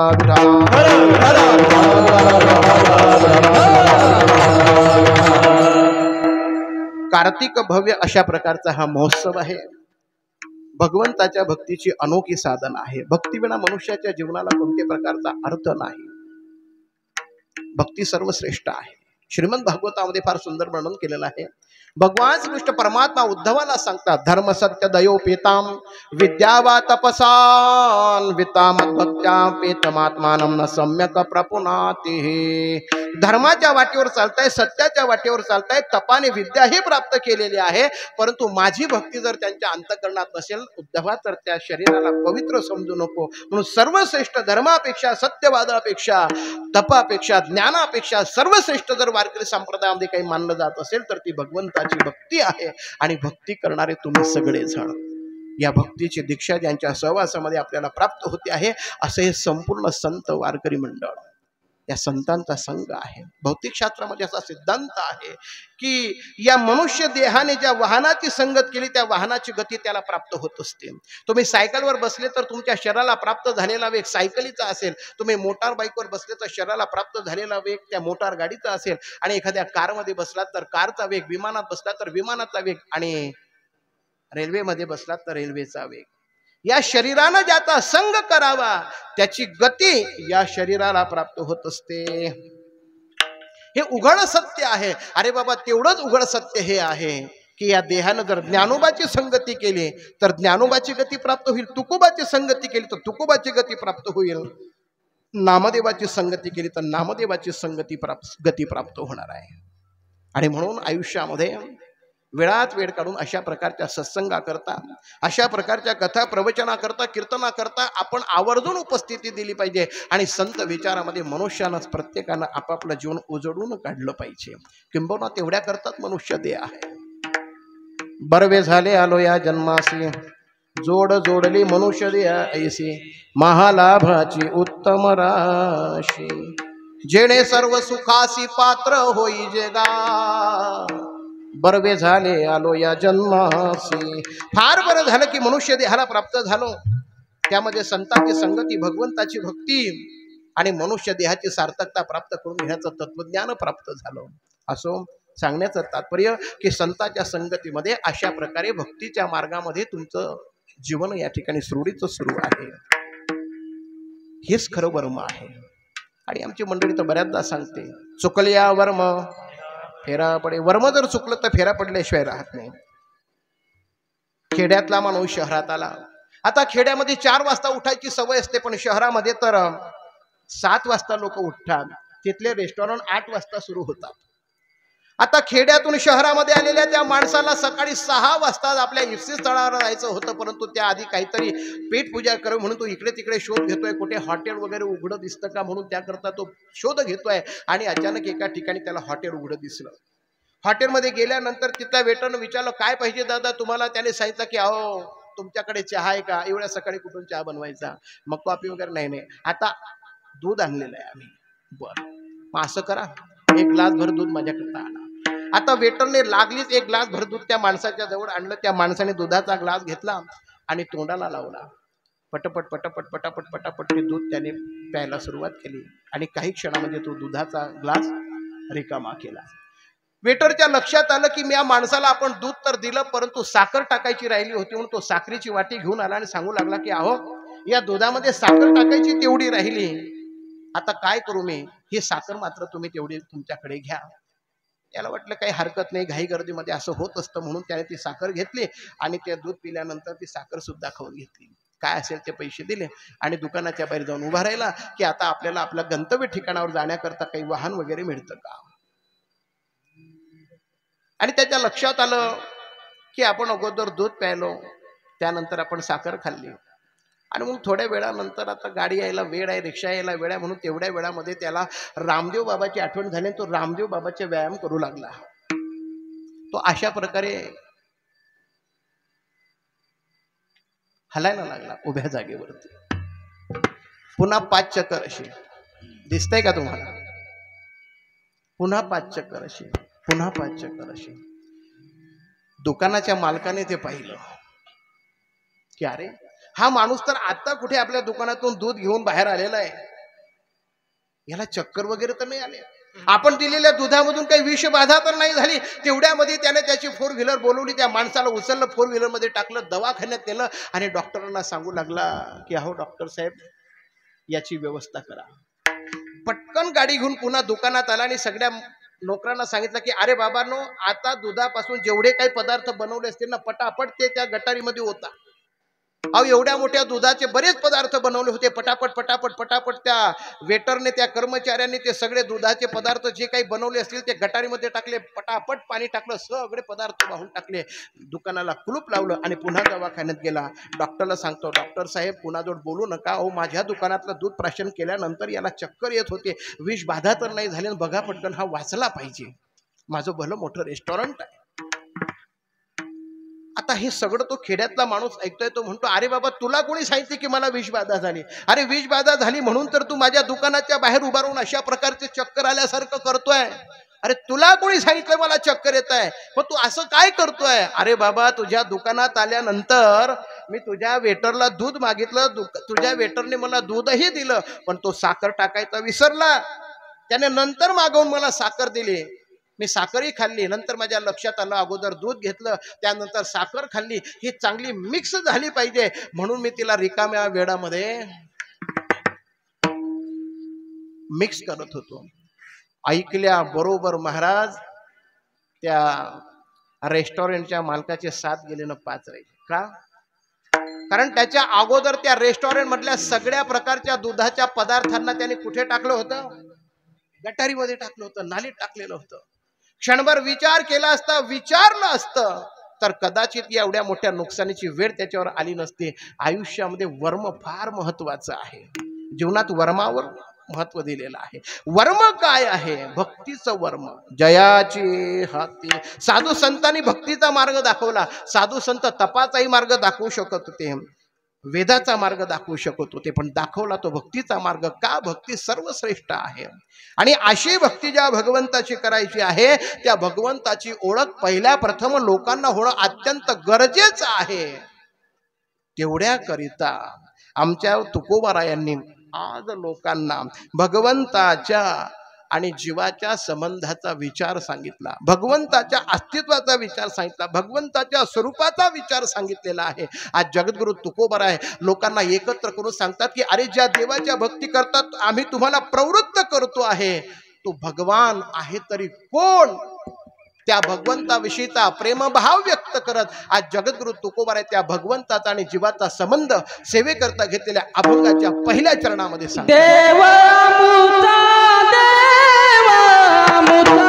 कार्तिक भव्य अशा प्रकारचा हा महोत्सव आहे. भगवंताच्या भक्तीची अनोखी साधन आहे. भक्तीविना मनुष्याच्या जीवनाला कोणत्या प्रकारचा अर्थ नाही. भक्ती सर्वश्रेष्ठ आहे. श्रीमद भागवतामध्ये फार सुंदर वर्णन केलेलं आहे. भगवान श्रीकृष्ण परमात्मा उद्धवाला सांगतात, धर्म सत्य दयोपेताम विद्यावा तपसान विताम भक्त्या पेतमात्मानं न सम्यक प्रपुनाती. धर्माच्या वाटेवर चालताय, सत्याच्या वाटेवर चालताय, तपाने विद्याही प्राप्त केलेली आहे, परंतु माझी भक्ती जर त्यांच्या अंतःकरणात नसेल उद्धवा तर त्या शरीराला पवित्र समजू नको. म्हणून सर्वश्रेष्ठ धर्मापेक्षा, सत्यवादापेक्षा, तपापेक्षा, ज्ञानापेक्षा सर्वश्रेष्ठ जर वारकरी संप्रदायामध्ये काही मानलं जात असेल तर ती भगवंताची भक्ती आहे. आणि भक्ती करणारे तुम्ही सगळे जण, या भक्तीची दीक्षा ज्यांच्या सहवासामध्ये आपल्याला प्राप्त होते आहे असे हे संपूर्ण संत वारकरी मंडळ, या संतांचा संघ आहे. भौतिक शास्त्रामध्ये असा सिद्धांत आहे की या मनुष्य देहाने ज्या वाहनाची संगत केली त्या वाहनाची गती त्याला प्राप्त होत असते. तुम्ही सायकलवर बसले तर तुमच्या शरीराला प्राप्त झालेला वेग सायकलीचा असेल, तुम्ही मोटार बाईकवर बसले तर शरीराला प्राप्त झालेला वेग त्या मोटार गाडीचा असेल, आणि एखाद्या कारमध्ये बसलात तर कारचा वेग, विमानात बसलात तर विमानाचा वेग, आणि रेल्वेमध्ये बसलात तर रेल्वेचा वेग. या शरीरानं ज्याचा संग करावा त्याची गती या शरीराला प्राप्त होत असते. हे उघड सत्य आहे. अरे बाबा, तेवढंच उघड सत्य हे आहे की या देहानं जर ज्ञानोबाची संगती केली तर ज्ञानोबाची गती प्राप्त होईल, तुकोबाची संगती केली तर तुकोबाची गती प्राप्त होईल, नामदेवाची संगती केली तर नामदेवाची गती प्राप्त होणार आहे. आणि म्हणून आयुष्यामध्ये वेळात वेळ काढून अशा प्रकारच्या सत्संगाकरता, अशा प्रकारच्या कथा प्रवचनाकरता, कीर्तनाकरता आपण आवर्जून उपस्थिती दिली पाहिजे. आणि संत विचारामध्ये मनुष्यानं प्रत्येकानं आपापलं जीवन उजळून काढलं पाहिजे. किंबहुना तेवढ्या करतात मनुष्य देह आहे. बरवे झाले आलो या जन्मासी, जोड जोडली मनुष्य देह ऐसी, महालाभाची उत्तम राशी, जेणे सर्व सुखासी पात्र होई जगा, बरवे झाले आलो या जन्मासी. फार बरं झालं की मनुष्य देहाला प्राप्त झालो. त्यामध्ये संतांची संगती, भगवंताची भक्ती आणि मनुष्य देहाची सार्थकता प्राप्त करून घेण्याचं तत्वज्ञान प्राप्त झालं. असो, सांगण्याचं तात्पर्य की संतांच्या संगतीमध्ये अशा प्रकारे भक्तीच्या मार्गामध्ये तुमचं जीवन या ठिकाणी सुरळीत सुरू आहे. हेच खरं वर्म आहे. आणि आमची मंडळी तर बऱ्याचदा सांगते, चुकल्या वर्म फेरा पडे. वर्म जर चुकलं तर फेरा पडल्याशिवाय राहत नाही. खेड्यातला माणूस शहरात आला. आता खेड्यामध्ये 4 वाजता उठायची सवय असते, पण शहरामध्ये तर 7 वाजता लोक उठतात. तिथले रेस्टॉरंट 8 वाजता सुरू होतात. आता खेड्यातून शहरामध्ये आलेल्या त्या माणसाला सकाळी 6 वाजता आपल्या इफ्सी स्थळावर जायचं होतं, परंतु त्याआधी काहीतरी पेट पूजा कर म्हणून तो इकडे तिकडे शोध घेतोय, कुठे हॉटेल वगैरे उघडं दिसतं का म्हणून त्याकरता तो शोध घेतोय. आणि अचानक एका ठिकाणी त्याला हॉटेल उघडं दिसलं. हॉटेलमध्ये गेल्यानंतर तिथल्या वेटरनं विचारलं, काय पाहिजे दादा तुम्हाला? त्याने सांगितलं की अहो तुमच्याकडे चहा आहे का? एवढ्या सकाळी कुठून चहा बनवायचा? मग कॉफी वगैरे नाही. आता दूध आणलेलं आहे आम्ही. बरं मग असं करा, 1 ग्लास भर दूध माझ्याकरता आणा. आता वेटरने लागलीच 1 ग्लास भर दूध त्या माणसाच्या जवळ आणलं. त्या माणसाने दुधाचा ग्लास घेतला आणि तोंडाला लावला. पटापट पटापट पटापट पटापट ते दूध त्याने प्यायला सुरुवात केली आणि काही क्षणामध्ये तो दुधाचा ग्लास रिकामा केला. वेटरच्या लक्षात आलं की या माणसाला आपण दूध तर दिलं, परंतु साखर टाकायची राहिली होती. म्हणून तो साखरेची वाटी घेऊन आला आणि सांगू लागला की अहो या दुधामध्ये साखर टाकायची तेवढी राहिली, आता काय करू मी? ही साखर मात्र तुम्ही तेवढी तुमच्याकडे घ्या. याला वाटलं काही हरकत नाही, घाई गर्दीमध्ये असं होत असतं, म्हणून त्याने ती साखर घेतली आणि ते दूध पिल्यानंतर ती साखर सुद्धा खाऊन घेतली. काय असेल ते पैसे दिले आणि दुकानाच्या बाहेर जाऊन उभा राहिला की आता आपल्याला आपल्या गंतव्य ठिकाणावर जाण्याकरता काही वाहन वगैरे मिळतं का? आणि त्याच्या लक्षात आलं की आपण अगोदर दूध प्यायलो, त्यानंतर आपण साखर खाल्ली आणि मग थोड्या वेळानंतर आता गाडी यायला वेळ आहे, रिक्षा यायला वेळ आहे, म्हणून तेवढ्या वेळामध्ये त्याला रामदेव बाबाची आठवण झाली. तो रामदेव बाबाचे व्यायाम करू लागला. तो अशा प्रकारे हलायला लागला उभ्या जागेवरती. पुन्हा 5 चक्कर अशी दिसतंय का तुम्हाला? पुन्हा 5 चक्कर अशी, पुन्हा 5 चक्कर अशी. दुकानाच्या मालकाने ते पाहिलं की अरे हा माणूस तर आता कुठे आपल्या दुकानातून दूध घेऊन बाहेर आलेला आहे, याला चक्कर वगैरे तर नाही आले, आपण दिलेल्या दुधामधून काही विषबाधा तर नाही झाली. तेवढ्यामध्ये त्याने त्याची 4 व्हीलर बोलवली, त्या माणसाला उचललं, 4 व्हीलर मध्ये टाकलं, दवाखान्यात नेलं आणि डॉक्टरांना सांगू लागला की अहो डॉक्टर साहेब याची व्यवस्था करा. पटकन गाडी घेऊन पुन्हा दुकानात आला आणि सगळ्या नोकरांना सांगितलं की अरे बाबांनो, आता दुधापासून जेवढे काही पदार्थ बनवले असतील ना, पटापट ते त्या गटारीमध्ये होता. अहो एवढ्या मोठ्या दुधाचे बरेच पदार्थ बनवले होते. पटापट पटापट पटापट त्या वेटरने, त्या कर्मचाऱ्यांनी ते सगळे दुधाचे पदार्थ जे काही बनवले असतील ते गटारीमध्ये टाकले. पटापट पाणी टाकलं, सगळे पदार्थ वाहून टाकले. दुकानाला कुलूप लावलं आणि पुन्हा दवाखान्यात गेला. डॉक्टरला सांगतो, डॉक्टर साहेब पुन्हा जोड बोलू नका, अहो माझ्या दुकानातलं दूध प्राशन केल्यानंतर याला चक्कर येत होते, विष बाधा तर नाही झाली, बघा पटकन हा वाचला पाहिजे, माझं भलं मोठं रेस्टॉरंट आहे. आता हे सगळं तो खेड्यातला माणूस ऐकतोय. तो म्हणतो अरे बाबा तुला कोणी सांगितले की मला विषबाधा झाली? अरे विषबाधा झाली म्हणून तर तू माझ्या दुकानाच्या बाहेर उभा राहून अशा प्रकारचे चक्कर आल्यासारखं करतोय. अरे तुला कोणी सांगितलं मला चक्कर येत आहे? मग तू असं काय करतोय? अरे बाबा तुझ्या दुकानात आल्यानंतर मी तुझ्या वेटरला दूध मागितलं, तुझ्या वेटरने मला दूधही दिलं, पण तो साखर टाकायचा विसरला. त्याने नंतर मागवून मला साखर दिली, मी साखरही खाल्ली. नंतर माझ्या लक्षात आलं अगोदर दूध घेतलं, त्यानंतर साखर खाल्ली, ही चांगली मिक्स झाली पाहिजे, म्हणून मी तिला रिकाम्या वेळामध्ये मिक्स करत होतो. ऐकल्या बरोबर महाराज त्या रेस्टॉरंटच्या मालकाचे 7 गेले न 5 राहिले. का? कारण त्याच्या अगोदर त्या रेस्टॉरंट मधल्या सगळ्या प्रकारच्या दुधाच्या पदार्थांना त्याने कुठे टाकलं होतं? गटारीमध्ये टाकलं होतं, नालीत टाकलेलं होतं. क्षणभर विचार केला असता, विचारलं असतं तर कदाचित एवढ्या मोठ्या नुकसानीची वेळ त्याच्यावर आली नसते. आयुष्यामध्ये वर्म फार महत्वाचं आहे. जीवनात वर्मावर महत्व दिलेलं आहे. वर्म काय आहे? भक्तीचं वर्म. जयाची हाती. साधू संतांनी भक्तीचा मार्ग दाखवला. साधू संत तपाचाही मार्ग दाखवू शकत होते, वेदाचा मार्ग दाखवू शकत होते, पण दाखवला तो भक्तीचा मार्ग. का? भक्ती सर्वश्रेष्ठ आहे आणि अशी भक्ती ज्या भगवंताची करायची आहे त्या भगवंताची ओळख पहिल्या प्रथम लोकांना होणं अत्यंत गरजेचं आहे. तेवढ्याकरिता आमच्या तुकोबारायांनी आज लोकांना भगवंताच्या आणि जीवाच्या संबंधाचा विचार सांगितला, भगवंताच्या अस्तित्वाचा विचार सांगितला, भगवंताच्या स्वरूपाचा विचार सांगितलेला आहे। आज जगद्गुरु तुकोबराय लोकांना एकत्र करून सांगतात की अरे ज्या देवाच्या भक्ती करतात आम्ही तुम्हाला प्रवृत्त करतो आहे, तो भगवान आहे तरी कोण? त्या भगवंताविषयीचा प्रेमभाव व्यक्त करत आज जगद्गुरु तुकोबराय त्या भगवंताचा आणि जीवाचा संबंध सेवेकरता घेतलेल्या अभंगाच्या पहिल्या चरणामध्ये सांगतात। देव अमृता, देव अमृता,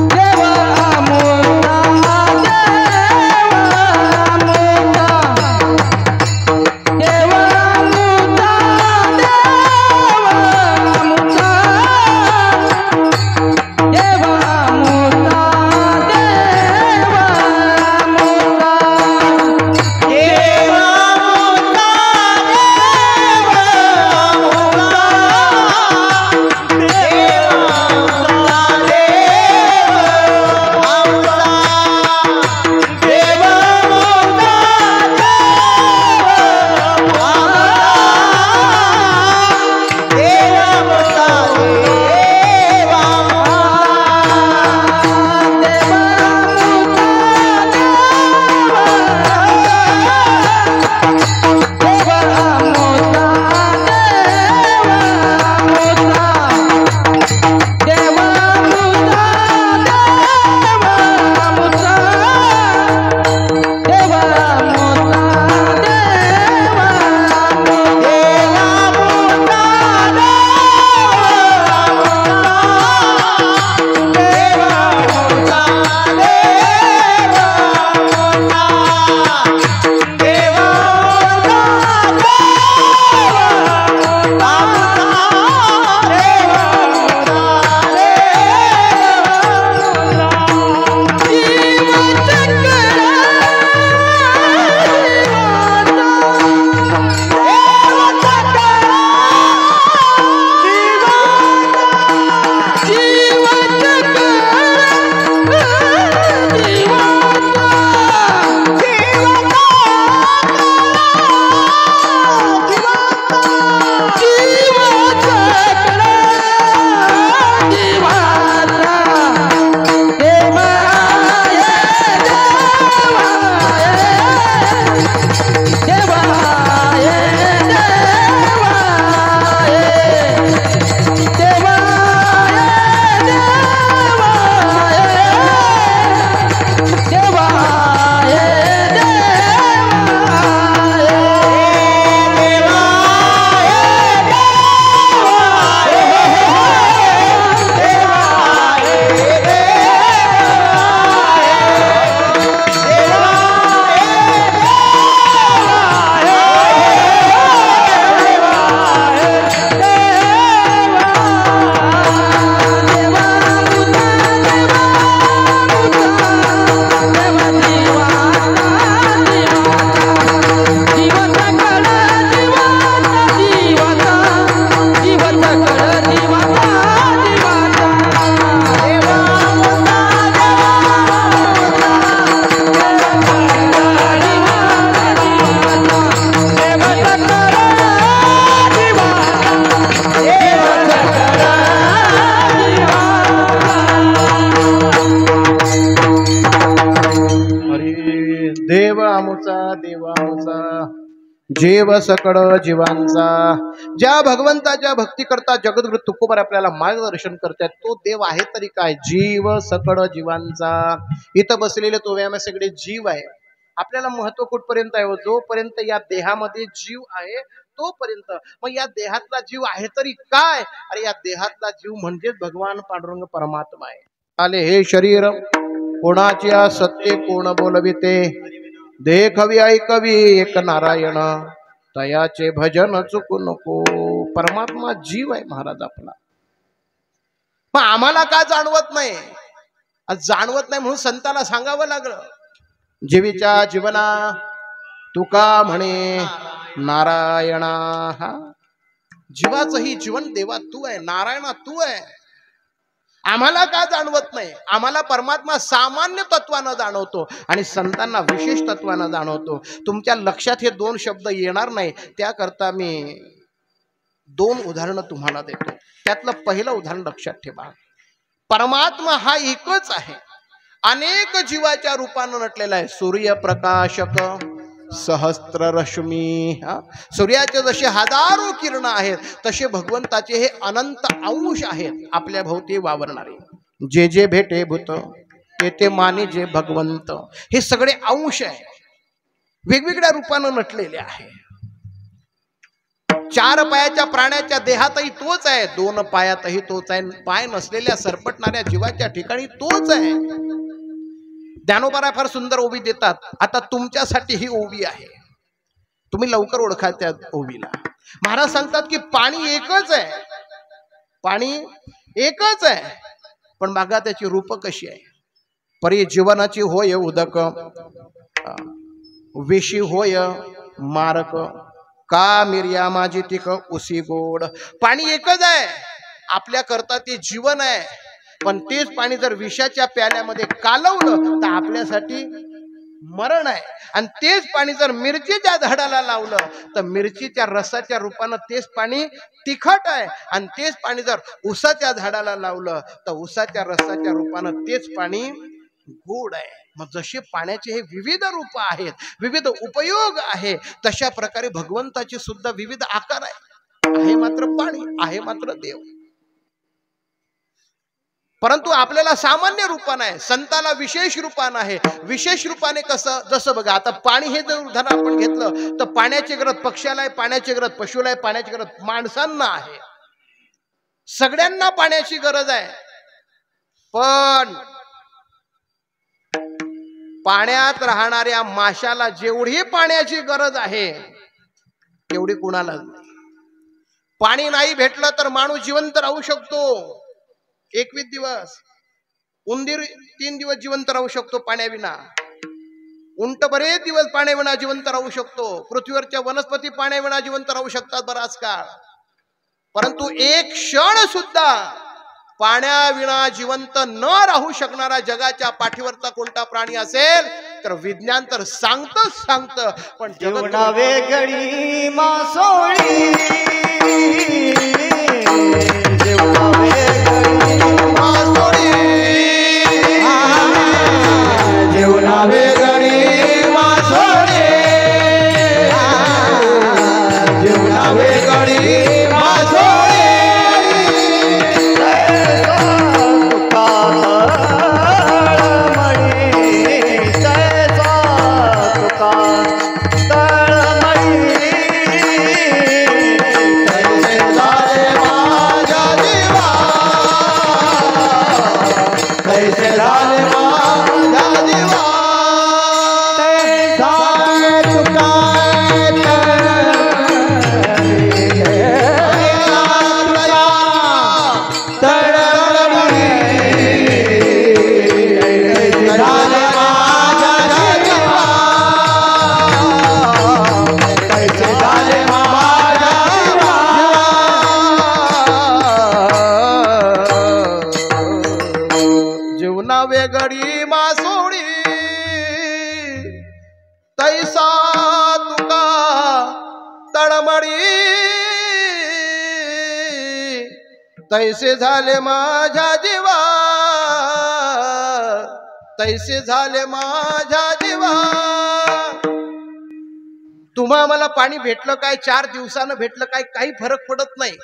देव अमृता, देव अमृता, देव अमृता, देव अमृता, देव देव आमुचा देव आमुचा जीव सकळ जीवांचा। ज्या भगवंताच्या भक्ती करता जगद्गुरु तुकोबर आपल्याला मार्गदर्शन करतात तो देव आहे तरी काय, जीव सकळ जीवांचा। इथं बसलेले तो आम्ही सगळे जीव आहे। आपल्याला महत्व कुठपर्यंत आहे, जोपर्यंत या देहामध्ये जीव आहे तोपर्यंत। मग या देहातला जीव आहे तरी काय, अरे या देहातला जीव म्हणजेच भगवान पांडुरंग परमात्मा आहे। आले हे शरीर कोणाची सत्य कोण बोलविते, देखवी ऐकवी एक नारायण तयाचे भजन चुकू नको। परमात्मा जीव आहे महाराज आपला, मग आम्हाला का जाणवत नाही? जाणवत नाही म्हणून संतांना सांगावं लागलं। जीवीच्या जीवना तुका म्हणे नारायणा, हा जीवाचं ही जीवन देवा तू आहे, नारायणा तू आहे। आम्हाला का जाणवत नाही? आम्हाला परमात्मा सामान्य तत्वानं जाणवतो आणि संतांना विशेष तत्वानं जाणवतो। तुमच्या लक्षात हे दोन शब्द येणार नाही त्याकरता मी 2 उदाहरणं तुम्हाला देतो. त्यातलं पहिलं उदाहरण लक्षात ठेवा. परमात्मा हा एकच आहे, अनेक जीवाच्या रूपानं नटलेला आहे. सूर्यप्रकाशक सहस्त्र रश्मी. सूर्याचे जसे हजारो किरण आहेत तसे भगवंताचे हे अनंत अंश आहेत आपल्या भोवती वावरणारे. जे जे भेटे भूत ते ते माने जे भगवंत. हे सगळे अंश आहे, वेगवेगळ्या रूपानं नटलेले आहे. 4 पायाच्या प्राण्याच्या देहातही तोच आहे, 2 पायातही तोच आहे, पाय नसलेल्या सरपटणाऱ्या जीवाच्या ठिकाणी तोच आहे. ज्ञानोबा फार सुंदर ओवी देतात. आता तुमच्यासाठी ही ओवी आहे, तुम्ही लवकर ओळखा त्या ओवीला. महाराज सांगतात की पाणी एकच आहे, पाणी एकच आहे, पण बघा त्याची रूप कशी आहे. परी जीवनाची होय उदक, विशी होय मारक, का मिर्या माझी तिक उसी गोड. पाणी एकच आहे, आपल्या करता ते जीवन आहे, पण तेच पाणी जर विषाच्या प्याल्यामध्ये कालवलं तर आपल्यासाठी मरण आहे. आणि तेच पाणी जर मिरचीच्या झाडाला लावलं तर मिरचीच्या रसाच्या रूपानं तेच पाणी तिखट आहे. आणि तेच पाणी जर उसाच्या झाडाला लावलं तर उसाच्या रसाच्या रूपानं तेच पाणी गोड आहे. मग जसे पाण्याचे हे विविध रूप आहेत, विविध उपयोग आहे, तशा प्रकारे भगवंताचे सुद्धा विविध आकार आहे मात्र पाणी, आहे मात्र देव. परंतु आपल्याला सामान्य रूपानं आहे, संतांना विशेष रूपानं आहे. विशेष रूपाने कसं, जसं बघा आता पाणी हे जर उदाहरण आपण घेतलं तर पाण्याची गरज पक्ष्याला आहे, पाण्याची गरज पशुला आहे, पाण्याची गरज माणसांना आहे. सगळ्यांना पाण्याची गरज आहे. पण पाण्यात राहणाऱ्या माशाला जेवढी पाण्याची गरज आहे तेवढी कुणाला नाही. पाणी नाही भेटलं तर माणूस जिवंत राहू शकतो 21 दिवस, उंदीर 3 दिवस जिवंत राहू शकतो पाण्याविना, उंट बरेच दिवस पाण्याविना जिवंत राहू शकतो, पृथ्वीवरच्या वनस्पती पाण्याविना जिवंत राहू शकतात बराच काळ. परंतु एक क्षण सुद्धा पाण्याविना जिवंत न राहू शकणारा जगाच्या पाठीवरचा कोणता प्राणी असेल तर विज्ञान तर सांगतं, पण जीवना वेगळी मासोळी, जीवना वेगळी मासोळी, जीवना वेगळी मासोळी, जीवना वेगळी मासोळी. वेगळी मासोळी तैसा तुका तळमळी, तैसे झाले माझ्या जीवा, तैसे झाले माझ्या जीवा. तुम्हा मला पाणी भेटलं काय, 4 दिवसानं भेटलं काय, काही फरक पडत नाही.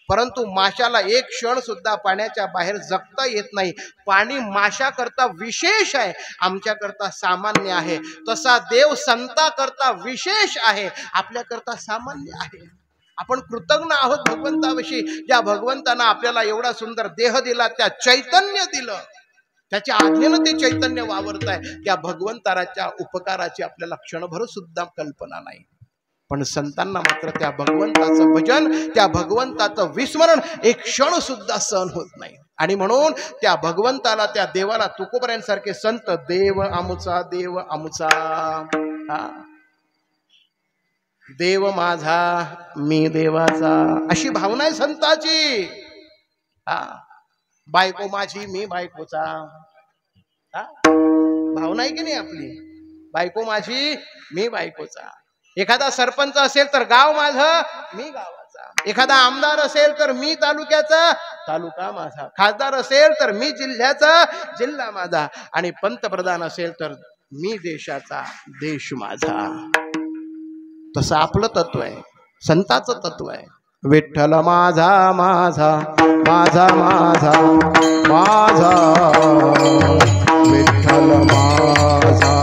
परंतु माशाला एक क्षण सुद्धा पाण्याच्या बाहेर जगता येत नाही. पाणी माशा करता विशेष आहे, आमच्या करता सामान्य आहे. तसा देव संता करता विशेष आहे, आपल्या करता सामान्य आहे. आपण कृतज्ञ आहोत भगवंताविषयी, ज्या भगवंतानं आपल्याला एवढा सुंदर देह दिला, त्या चैतन्य दिलं, त्याच्या आज्ञेनं ते चैतन्य वावरत आहे. त्या भगवंताच्या उपकाराची आपल्याला क्षणभर सुद्धा कल्पना नाही. पण संतांना मात्र त्या भगवंताचं भजन, त्या भगवंताचं विस्मरण एक क्षण सुद्धा सहन होत नाही. आणि म्हणून त्या भगवंताला, त्या देवाला तुकोबऱ्यांसारखे संत देव आमुचा, देव आमुचा, देव माझा मी देवाचा, अशी भावना आहे संताची. बायको माझी मी बायकोचा, भावना आहे की नाही आपली, बायको माझी मी बायकोचा. एखादा सरपंच असेल तर गाव माझं मी गावाचा. एखादा आमदार असेल तर मी तालुक्याचा, तालुका माझा. खासदार असेल तर मी जिल्ह्याचा, जिल्हा माझा. आणि पंतप्रधान असेल तर मी देशाचा, देश माझा. तसं आपलं तत्व आहे, संताचं तत्व आहे. विठ्ठल माझा माझा माझा माझा माझा, विठ्ठल माझा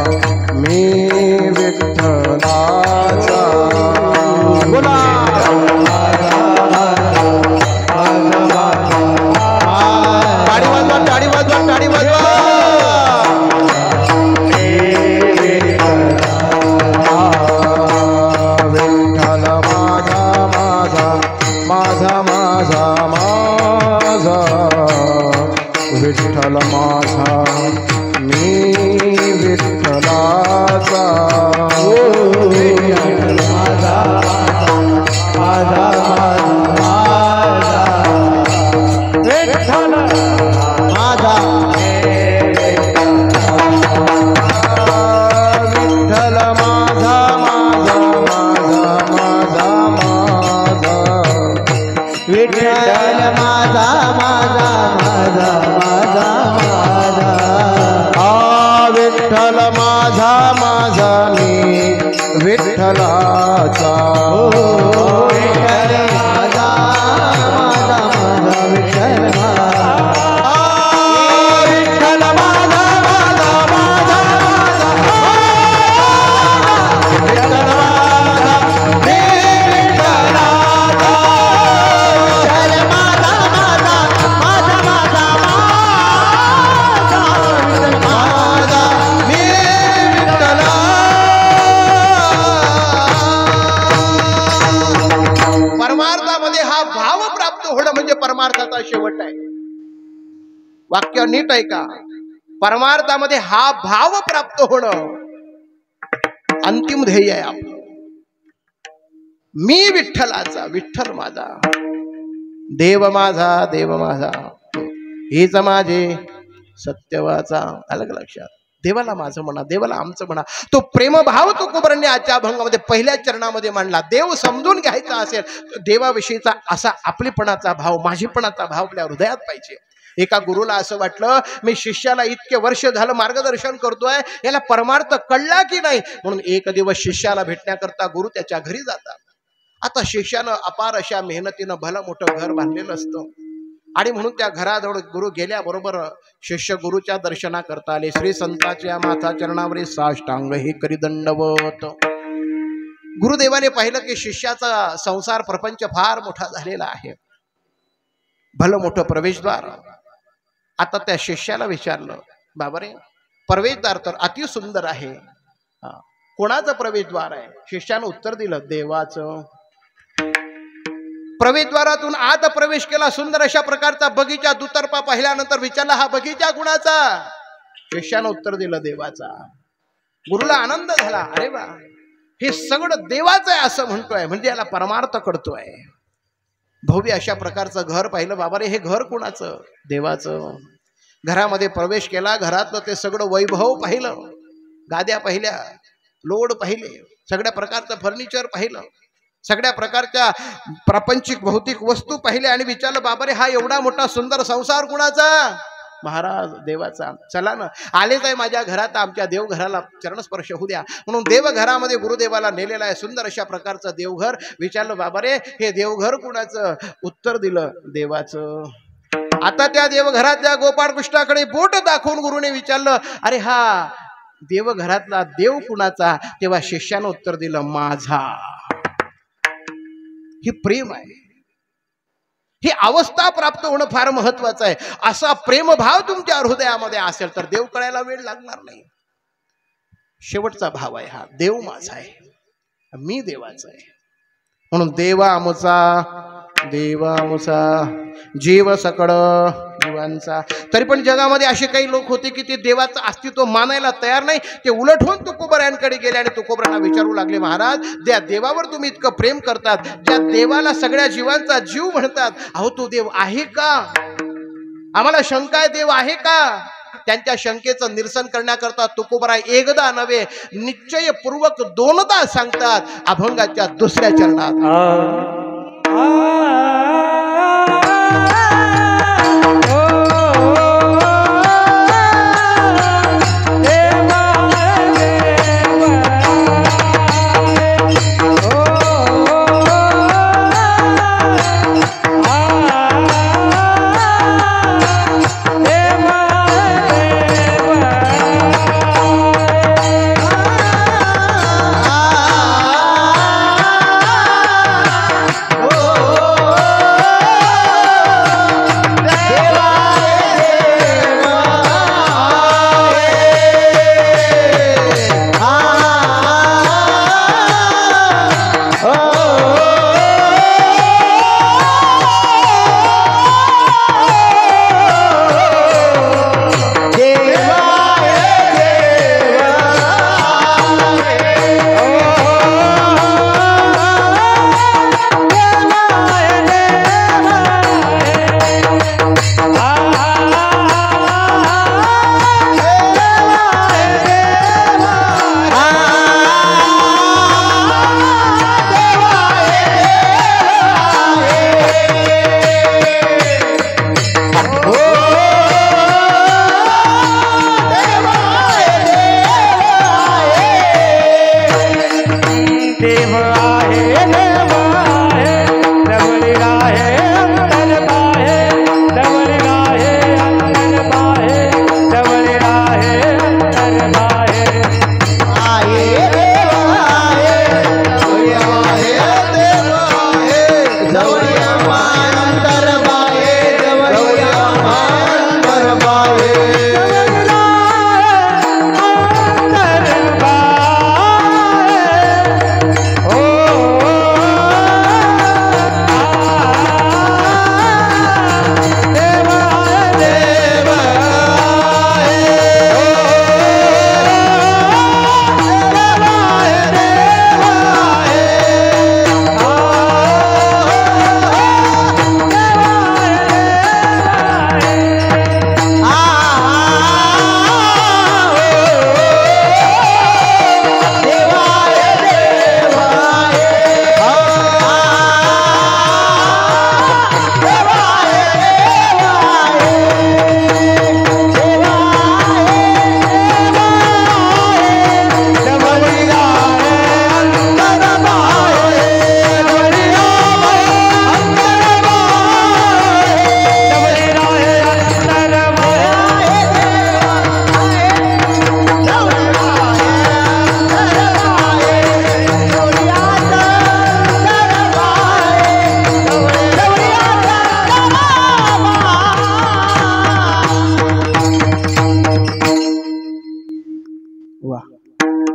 मी विठ्ठलाचा. बोला टाळी वाजवा, टाळी वाजवा, टाळी वाजवा. विठ्ठल माझा माझा माझा माझा माझा, विठ्ठल माझा मी विठ्ठलाचा. विठ्ठल माझा माझा माझा, विठ्ठल माझा विठ्ठल माझा माझा माझा माझा माझा, विठ्ठल माझा माझा माझा माझा माझा. विठ्ठल माझा माझा मी विठ्ठलाचा. विठ्ठल माझा माझा माझा विठ्ठल माझा. विठ्ठल माझा माझा माझा माझा, विठ्ठल माझा मी विठ्ठलाचा. विठ्ठल माझा माझा माझा माझा माझा, विठ्ठल माझा मी विठ्ठला. परमार्थामध्ये हा भाव प्राप्त होणं म्हणजे परमार्थाचा शेवट आहे. वाक्य नीट ऐका. परमार्थामध्ये हा भाव प्राप्त होणं अंतिम ध्येय आहे आपलं. मी विठ्ठलाचा, विठ्ठल माझा, देव माझा, देव माझा, हेच माझे सत्यवाचा. अलग लक्षात. देवाला माझं म्हणा, देवाला आमचं म्हणा. तो प्रेमभाव तुकोबरांनी आजच्या अभंगामध्ये पहिल्या चरणामध्ये मांडला. देव समजून घ्यायचा असेल तर देवाविषयीचा असा आपलेपणाचा भाव, माझेपणाचा भाव आपल्या हृदयात पाहिजे. एका गुरुला असं वाटलं, मी शिष्याला इतके वर्ष झालं मार्गदर्शन करतोय, याला परमार्थ कळला की नाही. म्हणून एक दिवस शिष्याला भेटण्याकरता गुरु त्याच्या घरी जातात. आता शिष्यानं अपार अशा मेहनतीनं भलं मोठं घर बांधलेलं असतं. आणि म्हणून त्या घराजवळ गुरु गेल्याबरोबर शिष्य गुरुच्या दर्शना करता आले. श्री संताच्या माथा चरणावरी साष्टांग हे करी दंडवत. गुरुदेवाने पाहिलं की शिष्याचा संसार प्रपंच फार मोठा झालेला आहे, भलं मोठं प्रवेशद्वार. आता त्या शिष्याला विचारलं, बाबा रे, प्रवेशद्वार तर अति सुंदर आहे, कोणाचं प्रवेशद्वार आहे? शिष्यानं उत्तर दिलं, देवाचं. प्रवेशद्वारातून आत प्रवेश केला. सुंदर अशा प्रकारचा बगीचा दुतर्फा पाहिल्यानंतर विचारला, हा बगीचा कुणाचा? शिष्यानं उत्तर दिलं, देवाचा. गुरुला आनंद झाला. अरे वा, हे सगळं देवाचं आहे असं म्हणतोय, म्हणजे याला परमार्थ कळतोय. भव्य अशा प्रकारचं घर पाहिलं. बाबा रे, हे घर कुणाचं? देवाचं. घरामध्ये प्रवेश केला. घरातलं ते सगळं वैभव पाहिलं, गाद्या पाहिल्या, लोड पाहिले, सगळ्या प्रकारचं फर्निचर पाहिलं, सगळ्या प्रकारच्या प्रापंचिक भौतिक वस्तू पाहिल्या आणि विचारलं, बाबा रे, हा एवढा मोठा सुंदर संसार कुणाचा? महाराज, देवाचा. चला ना, आलेच आहे माझ्या घरात, आमच्या देवघराला चरणस्पर्श होऊ द्या. म्हणून देवघरामध्ये गुरुदेवाला नेलेला आहे. सुंदर अशा प्रकारचं देवघर. विचारलं, बाबा रे, हे देवघर कुणाचं? उत्तर दिलं, देवाचं. आता त्या देवघरातल्या गोपाळकृष्णाकडे बोट दाखवून गुरुने विचारलं, अरे हा देवघरातला देव कुणाचा? तेव्हा शिष्यानं उत्तर दिलं, माझा. हे प्रेम आहे. ही अवस्था प्राप्त होणं फार महत्वाचं आहे. असा प्रेमभाव तुमच्या हृदयामध्ये असेल तर देव कळायला वेळ लागणार नाही. शेवटचा भाव आहे हा, देव माझा आहे, मी देवाचा आहे. म्हणून देवा आमुचा, देवा आमुचा, जीव सकळ जीवांचा. तरी पण जगामध्ये असे काही लोक होते की ते देवाचं अस्तित्व मानायला तयार नाही. ते उलट होऊन तुकोबरायांकडे गेले आणि तुकोबरांना विचारू लागले, महाराज, ज्या देवावर तुम्ही इतकं प्रेम करतात, ज्या देवाला सगळ्या जीवांचा जीव म्हणतात, अहो तो देव आहे का? आम्हाला शंका आहे, देव आहे का? त्यांच्या शंकेचं निरसन करण्याकरता तुकोबराय एकदा नव्हे, निश्चयपूर्वक दोनदा सांगतात अभंगाच्या दुसऱ्या चरणात.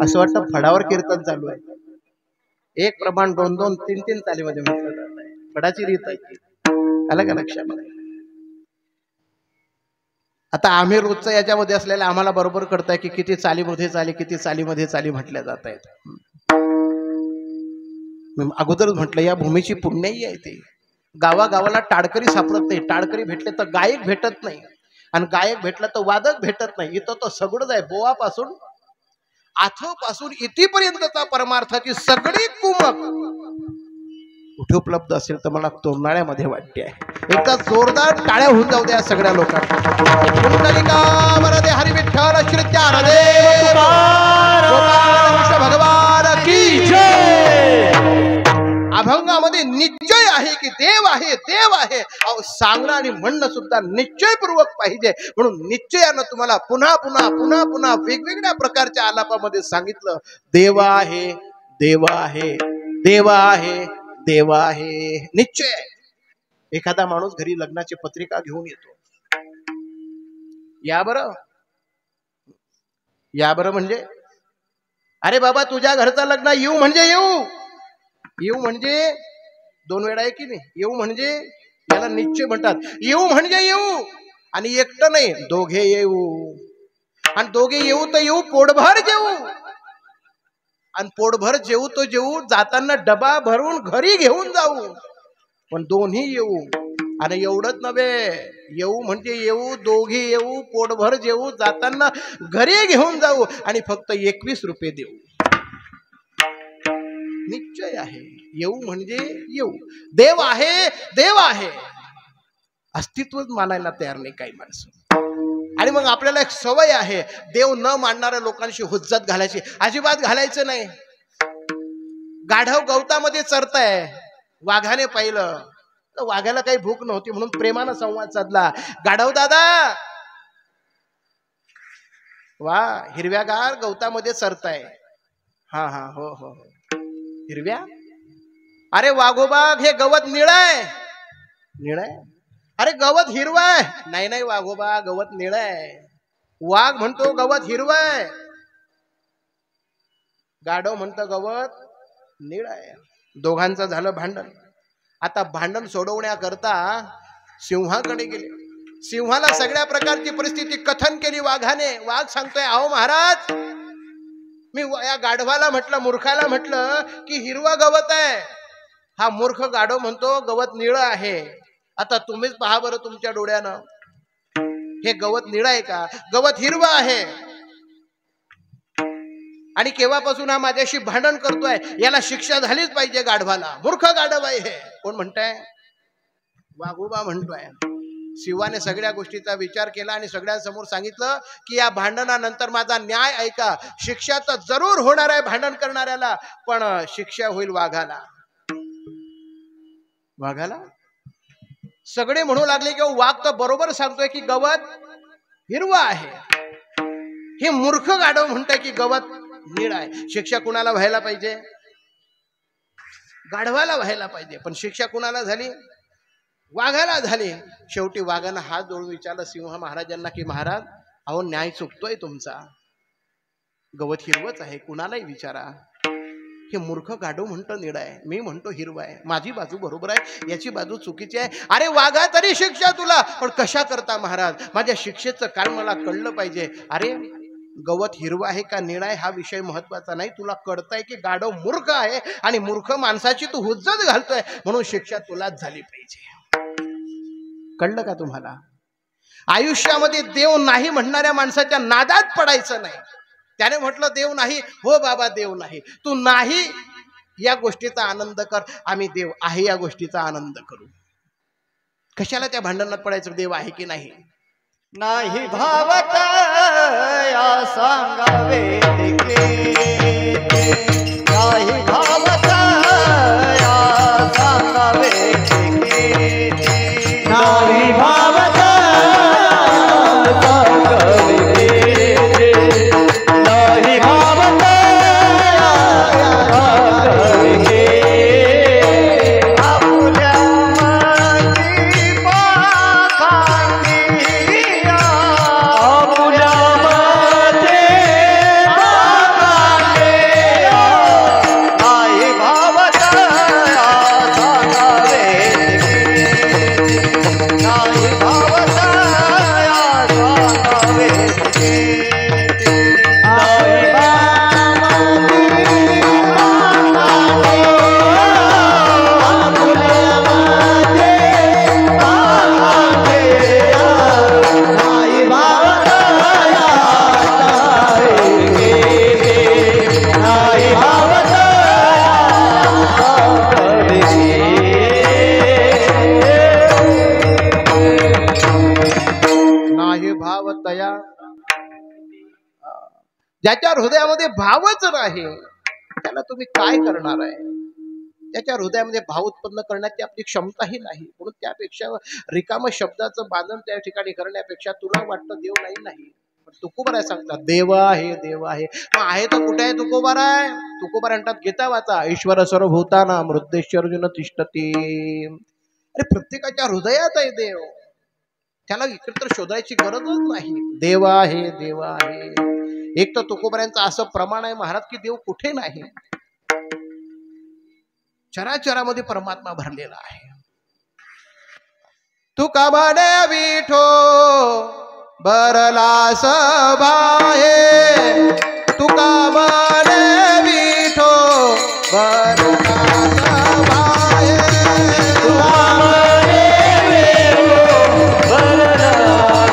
असं वाटतं फडावर कीर्तन चालू आहे. एक प्रमाण 2-2, 3-3 तालीमध्ये म्हटलं जात आहे. फडाची रीत आहे. आलं का लक्षामध्ये? आता आम्ही रोजचं याच्यामध्ये असलेल्या आम्हाला बरोबर कळतंय की किती चालीमध्ये चाली, किती चालीमध्ये चाली म्हटल्या जात आहेत. मी अगोदरच म्हटलं या भूमीची पुण्याई आहे ती. गावागावाला टाळकरी सापडत नाही. टाळकरी भेटले तर गायक भेटत नाही, आणि गायक भेटला तर वादक भेटत नाही. इथं तो सगळंच आहे. बोवापासून आथपासून इथेपर्यंतचा परमार्थाची सगळी कुमक कुठे उपलब्ध असेल तर मला तोरणाळ्यामध्ये वाटते आहे. एकदा जोरदार टाळ्या होऊन जाऊ द्या सगळ्या लोकांना. कुंडलिका वरदे हरी विठ्ठल श्री ज्ञानदेव गोपाळ कृष्ण भगवान की जय. अभंगामध्ये निश्चय आहे की देव आहे, देव आहे. अहो सांगणं आणि म्हणणं सुद्धा निश्चयपूर्वक पाहिजे. म्हणून निश्चयानं तुम्हाला पुन्हा पुन्हा पुन्हा पुन्हा वेगवेगळ्या प्रकारच्या आलापामध्ये सांगितलं, देव आहे, देव आहे, देव आहे, देव आहे. निश्चय आहे. एखादा माणूस घरी लग्नाची पत्रिका घेऊन येतो. या बरं, या बरं म्हणजे अरे बाबा तुझ्या घरचं लग्न येऊ म्हणजे येऊ. येऊ म्हणजे 2 वेळा आहे की नाही. येऊ म्हणजे याला निश्चय म्हणतात. येऊ म्हणजे येऊ, आणि एकटं नाही, दोघे येऊ. आणि दोघे येऊ तर येऊ पोटभर जेऊ, आणि पोटभर जेऊ तो जेऊ, जाताना डबा भरून घरी घेऊन जाऊ. पण दोन्ही येऊ. आणि एवढंच नव्हे, येऊ म्हणजे येऊ, दोघे येऊ, पोटभर जेऊ, जाताना घरी घेऊन जाऊ, आणि फक्त 21 रुपये देऊ. निश्चय आहे. येऊ म्हणजे येऊ. देव आहे, देव आहे, अस्तित्वच मानायला तयार नाही काही माणसं. आणि मग आपल्याला एक सवय आहे देव न मानणाऱ्या लोकांशी हुज्जत घालायची. अजिबात घालायचं नाही. गाढव गवतामध्ये चरताय, वाघाने पाहिलं, वाघाला काही भूक नव्हती म्हणून प्रेमानं संवाद साधला. गाढव दादा, वा हिरव्यागार गवतामध्ये चरताय. हा हा हो हो हो. हिरव्या? अरे वाघोबाग हे गवत निळं आहे. निळं आहे? अरे गवत हिरवं आहे. नाही नाही वाघोबा, गवत निळं आहे. वाघ म्हणतो गवत हिरवं आहे, गाढव म्हणतो गवत निळं आहे. दोघांचं झालं भांडण. आता भांडण सोडवण्याकरता सिंहाकडे गेले. सिंहाला सगळ्या प्रकारची परिस्थिती कथन केली वाघाने. वाघ सांगतोय, अहो महाराज, मी या गाढवाला म्हटलं, मूर्खाला म्हटलं की हिरवा गवत आहे. हा मूर्ख गाढव म्हणतो गवत निळं आहे. आता तुम्हीच पहा बरं तुमच्या डोळ्यानं, हे गवत निळं आहे का? गवत हिरवं आहे. आणि केव्हापासून हा माझ्याशी भांडण करतोय, याला शिक्षा झालीच पाहिजे गाढवाला. मूर्ख गाढव आहे हे. कोण म्हणताय? वाघोबा म्हणतोय. शिवाने सगळ्या गोष्टीचा विचार केला आणि सगळ्यांसमोर सांगितलं की या भांडणानंतर माझा न्याय ऐका. शिक्षा तर जरूर होणार आहे भांडण करणाऱ्याला, पण शिक्षा होईल वाघाला. वाघाला? सगळे म्हणू लागले की वाघ तर बरोबर सांगतोय की गवत हिरवं आहे. हे मूर्ख गाढव म्हणतंय की गवत निळं आहे. शिक्षा कुणाला व्हायला पाहिजे? गाढवाला व्हायला पाहिजे. पण शिक्षा कुणाला झाली? वाघाला झाली. शेवटी वाघानं हात जोडून विचारलं सिंह महाराजांना की महाराज, अहो न्याय चुकतोय तुमचा. गवत हिरवच आहे, कुणालाही विचारा. हे मूर्ख गाढव म्हणतो निळा आहे, मी म्हणतो हिरवा आहे. माझी बाजू बरोबर आहे, याची बाजू चुकीची आहे. अरे वाघा, तरी शिक्षा तुला, पण कशा करता महाराज? माझ्या शिक्षेचं कारण मला कळलं पाहिजे. अरे गवत हिरवा आहे का निळा आहे हा विषय महत्वाचा नाही. तुला कळतंय की गाढव मूर्ख आहे आणि मूर्ख माणसाची तू हुज्जत घालतोय, म्हणून शिक्षा तुलाच झाली पाहिजे. कळलं का तुम्हाला? आयुष्यामध्ये देव नाही म्हणणाऱ्या माणसाच्या नादात पडायचं नाही. त्याने म्हटलं देव नाही, हो बाबा देव नाही. तू नाही या गोष्टीचा आनंद कर, आम्ही देव आहे या गोष्टीचा आनंद करू. कशाला त्या भांडणात पडायचं? देव आहे की नाही? नाही भावत या सांगावे नाही भावत या सांगावे नाही भावत नाही भावत ज्याच्या हृदयामध्ये भावच नाही त्याला तुम्ही काय करणार आहे? त्याच्या हृदयामध्ये भाव उत्पन्न करण्याची आपली क्षमताही नाही. म्हणून त्यापेक्षा रिकाम शब्दाचं बांधण त्या ठिकाणी करण्यापेक्षा तुला वाटतं देव नाही, नाही पण तुकोबाराय सांगतात देव आहे, देव आहे. मग आहे तर कुठे आहे तुकोबाराय? तुकोबाराय म्हणतात गीता वाचा, ईश्वर सर्वभूतानां हृदयेषु अर्जुन तिष्ठति. अरे प्रत्येकाच्या हृदयात आहे देव, त्याला इकडे शोधायची गरजच नाही. देव आहे, देव आहे. एक तर तुकोबारायांचं असं प्रमाण आहे महाराज की देव कुठे नाही, चराचरामध्ये परमात्मा भरलेला आहे. तुका म्हणे विठो भरला सभाहे, तुका म्हणे विठो भरला सभाहे, तुका म्हणे विठो भरला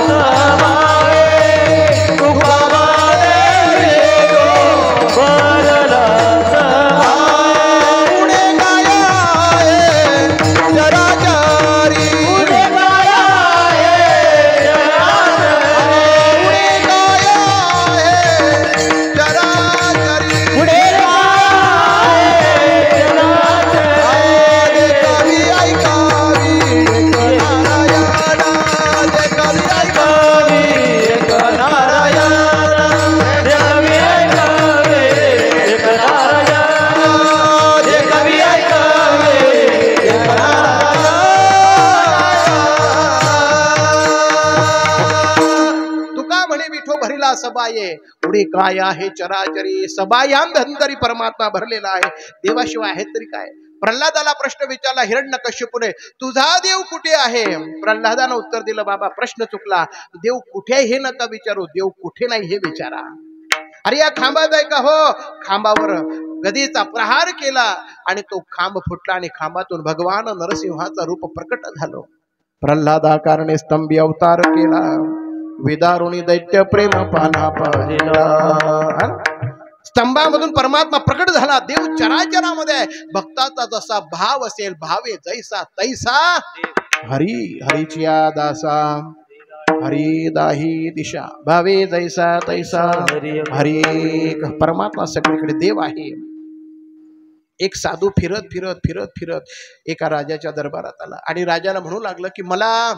सभाहे, तुका म्हणे विठो भरला सभाहे. सबाये पुढे काय आहे चराचरी सबायाम धनकरी परमात्मा भरलेला आहे देवाशिवाय आहे तरी काय प्रल्हादाला प्रश्न विचारला हिरण्यकश्यपूने तुझा देव कुठे आहे प्रल्हादानं उत्तर दिलं बाबा प्रश्न चुकला देव कुठे हे नका विचारू देव कुठे नाही हे विचारा अरे या खांबात आहे का हो खांबावर गदीचा प्रहार केला आणि तो खांब फुटला आणि खांबातून भगवान नरसिंहाचा रूप प्रकट झालो प्रल्हादा कारणे स्तंभी अवतार केला विदारुणी दैत्य प्रेम पाना पाहिला स्तंभामधून परमात्मा प्रकट झाला देव चराचरामध्ये आहे भक्ताचा जसा भाव असेल भावे जैसा तैसा हरी हरीचिया दासा हरी दाही दिशा भावे जैसा तैसा हरी परमात्मा सगळीकडे देव आहे एक साधू फिरत फिरत फिरत फिरत एका राजाच्या दरबारात आला आणि राजाला म्हणू लागलं की मला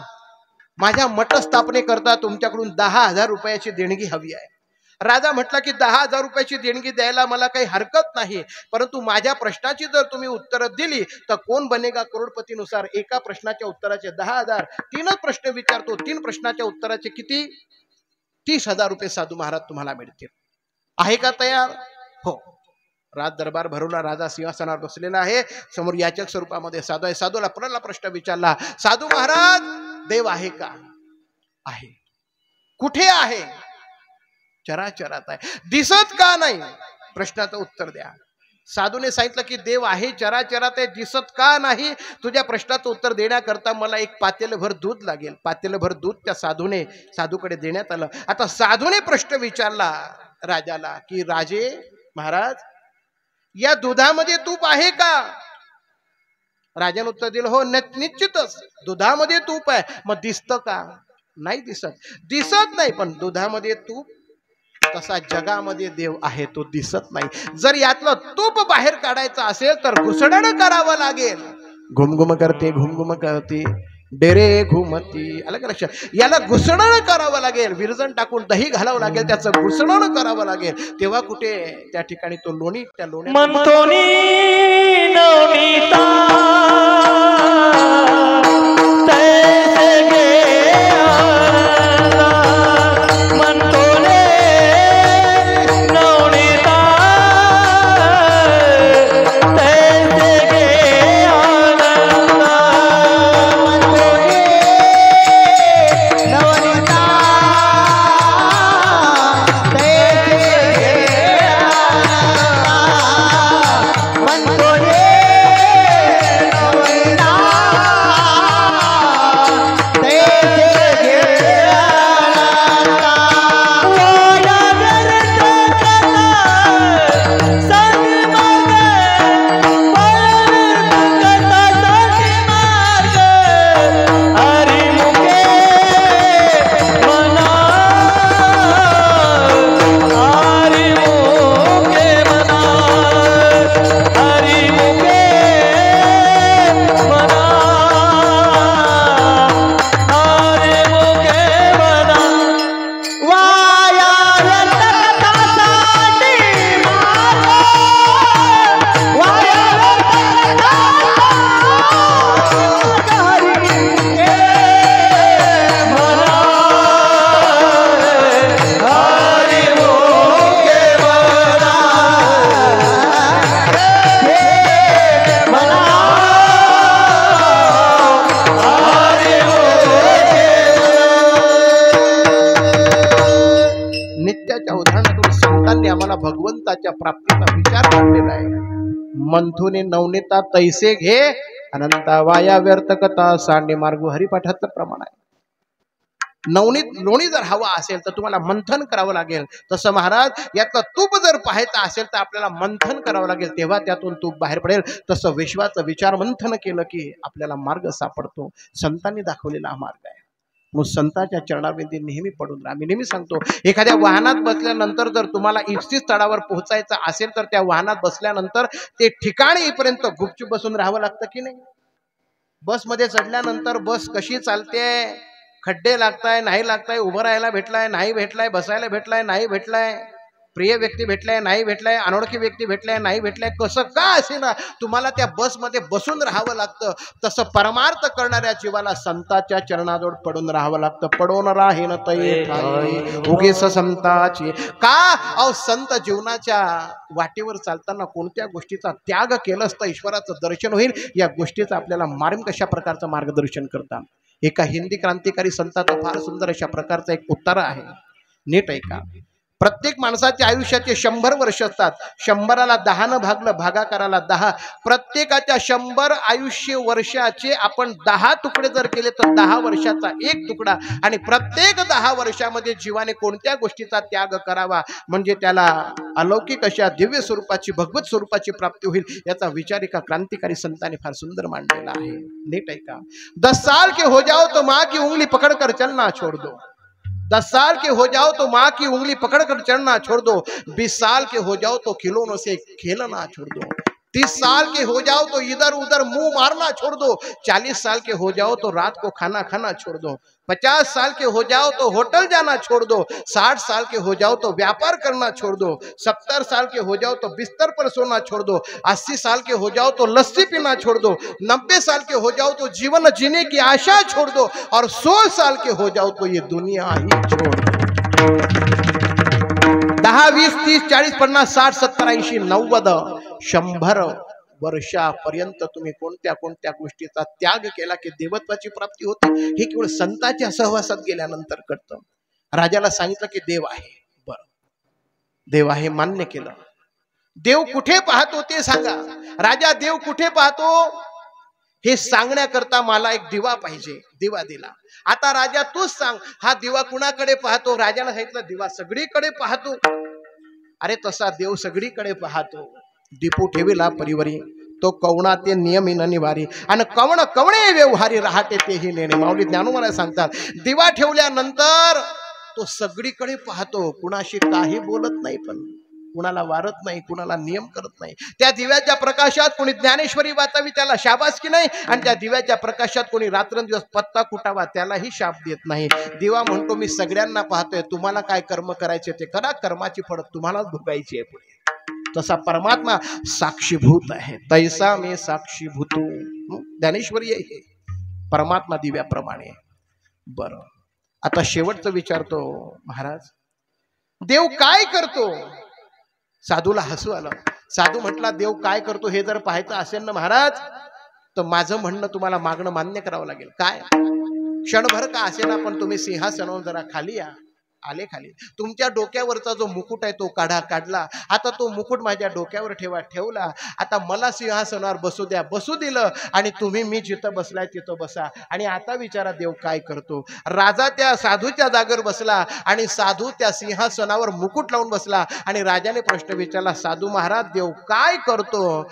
माझ्या मठ स्थापनेकरता तुमच्याकडून 10,000 रुपयाची देणगी हवी आहे राजा म्हटला की 10,000 रुपयाची देणगी द्यायला मला काही हरकत नाही परंतु माझ्या प्रश्नाची जर तुम्ही उत्तर दिली तर कोण बनेगा करोडपतीनुसार एका प्रश्नाच्या उत्तराचे 10,000 तीनच प्रश्न विचारतो 3 प्रश्नाच्या उत्तराचे किती 30,000 रुपये साधू महाराज तुम्हाला मिळतील आहे का तयार हो राज दरबार भरवला राजा सिंहासनावर बसलेला आहे समोर याचक स्वरूपामध्ये साधू आहे साधूला पुन्हा प्रश्न विचारला साधू महाराज देव आहे का आहे कुठे आहे चराचरात आहे दिसत का नाही प्रश्नाचं उत्तर द्या साधूने सांगितलं की देव आहे चराचरात आहे दिसत का नाही तुझ्या प्रश्नाचं उत्तर देण्याकरता मला एक पातेलभर दूध लागेल पातेलभर दूध त्या साधूकडे देण्यात आलं आता साधूने प्रश्न विचारला राजाला की राजे महाराज या दुधामध्ये तूप आहे का राजाने उत्तर दिलं हो निश्चितच दुधामध्ये तूप आहे मग दिसतं का नाही दिसत नाही पण दुधामध्ये तूप तसा जगामध्ये देव आहे तो दिसत नाही जर यातलं तूप बाहेर काढायचं असेल तर घुसडण करावं लागेल घुमघुम करते डेरे घुमती आलं का लक्षात याला घुसडण करावं लागेल विरजण टाकून दही घालावं लागेल त्याचं घुसडण करावं लागेल तेव्हा कुठे त्या ठिकाणी तो लोणी त्या लोण्यात भगवंताच्या प्राप्तीचा विचार करलेला आहे मंथुने नवनीता तैसे घे अनंता वाया व्यर्थ कथा सांडे मार्ग हरिपाठाचं प्रमाण आहे नवनीत लोणी जर हवा असेल तर तुम्हाला मंथन करावं लागेल तसं महाराज यातलं तूप जर पाहायचं असेल तर आपल्याला मंथन करावं लागेल तेव्हा त्यातून तूप बाहेर पडेल तसं विश्वाचं विचार मंथन केलं की आपल्याला मार्ग सापडतो संतांनी दाखवलेला हा मार्ग आहे मग संतांच्या चरणामध्ये नेहमी पडून राहा मी नेहमी सांगतो एखाद्या वाहनात बसल्यानंतर जर तुम्हाला इष्टी स्थळावर पोहोचायचं असेल तर त्या वाहनात बसल्यानंतर ते ठिकाणी येईपर्यंत गुपचूप बसून राहावं लागतं की नाही बसमध्ये चढल्यानंतर बस कशी चालते खड्डे लागताय नाही लागताय उभं राहायला भेटलाय नाही भेटलाय बसायला भेटलाय नाही भेटलाय प्रिय व्यक्ती भेटलाय नाही भेटलाय, अनोळखी व्यक्ती भेटलाय नाही भेटलाय, कसं का असे ना तुम्हाला त्या बसमध्ये बसून राहावं लागतं. तसं परमार्थ करणाऱ्या जीवाला संतांच्या चरणाजवळ पडून राहावं लागतं. पडून राहीन तै उगीच संताची का. अहो संत जीवनाच्या वाटेवर चालताना कोणत्या गोष्टीचा त्याग केलंच तर ईश्वराचं दर्शन होईल. या गोष्टीचं आपल्याला मार्ग कशा प्रकारचं मार्गदर्शन करतात. एका हिंदी क्रांतिकारी संताचं फार सुंदर अशा प्रकारचं एक उत्तर आहे, नीट ऐका. प्रत्येक माणसाच्या आयुष्याचे 100 वर्ष असतात. 100ला 10 भागलं, भागाकाराला 10. प्रत्येकाच्या 100 आयुष्य वर्षाचे आपण 10 तुकडे जर केले तर 10 वर्षाचा एक तुकडा. आणि प्रत्येक 10 वर्षामध्ये जीवाने कोणत्या गोष्टीचा त्याग करावा म्हणजे त्याला अलौकिक अशा दिव्य स्वरूपाची भगवत स्वरूपाची प्राप्ती होईल. याचा विचार एका क्रांतिकारी संतांनी फार सुंदर मांडलेला आहे, नीट ऐका. 10 साल के हो जाओ तो माँ की उंगली पकड़कर चलना छोड़ दो. 10 साल के हो जाओ तो माँ की उंगली पकड़कर चढ़ना छोड़ दो. 20 साल के हो जाओ तो खिलौनों से खेलना छोड़ दो. 30 साल के हो जाओ तो इधर उधर मुंह मारना छोड़ दो. 40 साल के हो जाओ तो रात को खाना खाना छोड़ दो. 50 साल के हो जाओ तो होटल जाना छोड़ दो. 60 साल के हो जाओ तो व्यापार करना छोड़ दो. 70 साल के हो जाओ तो बिस्तर पर सोना छोड़ दो. 80 साल के हो जाओ तो लस्सी पीना छोड़ दो. 90 साल के हो जाओ तो जीवन जीने की आशा छोड़ दो. और 100 साल के हो जाओ तो ये दुनिया ही छोड़ दो. 10, 20, 30, 40, 50, 60, 70, 80, 90, 100 वर्षापर्यंत तुम्ही कोणत्या कोणत्या गोष्टीचा त्याग केला की देवत्वाची प्राप्ती होते हे केवळ संतांच्या सहवासात गेल्यानंतर कळतं. राजाला सांगितलं की देव आहे. बरं, देव आहे मान्य केलं. देव कुठे पाहतो ते सांगा. राजा देव कुठे पाहतो हे सांगण्याकरता मला एक दिवा पाहिजे. दिवा दिला. आता राजा तूच सांग हा दिवा कुणाकडे पाहतो. राजाला सांगितलं दिवा सगळीकडे पाहतो. अरे तसा देव सगळीकडे पाहतो. दीपू ठेविला परिवारी तो कवणा ते नियमिन निवारी आणि कवण कवणे व्यवहारी राहते तेही नेणे. माऊली ज्ञानोबा सांगतात दिवा ठेवल्यानंतर तो सगळीकडे पाहतो. कुणाशी काही बोलत नाही, पण कुणाला वारत नाही, कुणाला नियम करत नाही. त्या दिव्याच्या प्रकाशात कोणी ज्ञानेश्वरी वाचावी त्याला शाबासकी नाही. आणि त्या दिव्याच्या प्रकाशात कोणी रात्रंदिवस पत्ता कुटावा त्यालाही शाप देत नाही. दिवा म्हणतो मी सगळ्यांना पाहतोय. तुम्हाला काय कर्म करायचे ते करा. कर्माची फळ तुम्हालाच भोगायची आहे पुढे. तसा परमात्मा साक्षीभूत आहे. तैसा मी साक्षीभूतो. ज्ञानेश्वरी आहे परमात्मा दिव्याप्रमाणे. बरं, आता शेवटचं विचारतो महाराज देव काय करतो. साधूला हसू आलं. साधू म्हटला देव काय करतो हे जर पाहायचं असेल ना महाराज तर माझं म्हणणं तुम्हाला मागणं मान्य करावं लागेल. काय क्षणभर का असेल पण तुम्ही सिंहासनावर जरा खाली या. आले खाली. तुमच्या डोक्यावरचा जो मुकुट आहे तो काढला. आता तो मुकुट माझ्या डोक्यावर ठेवला. आता मला सिंहासनावर बसू द्या. बसू दिलं आणि तुम्ही मी जिथं बसलाय तिथं बसा. आणि आता विचारा देव काय करतो. राजा त्या साधूच्या जागेवर बसला आणि साधू त्या सिंहासनावर मुकुट लावून बसला. आणि राजाने प्रश्न विचारला साधू महाराज देव काय करतो.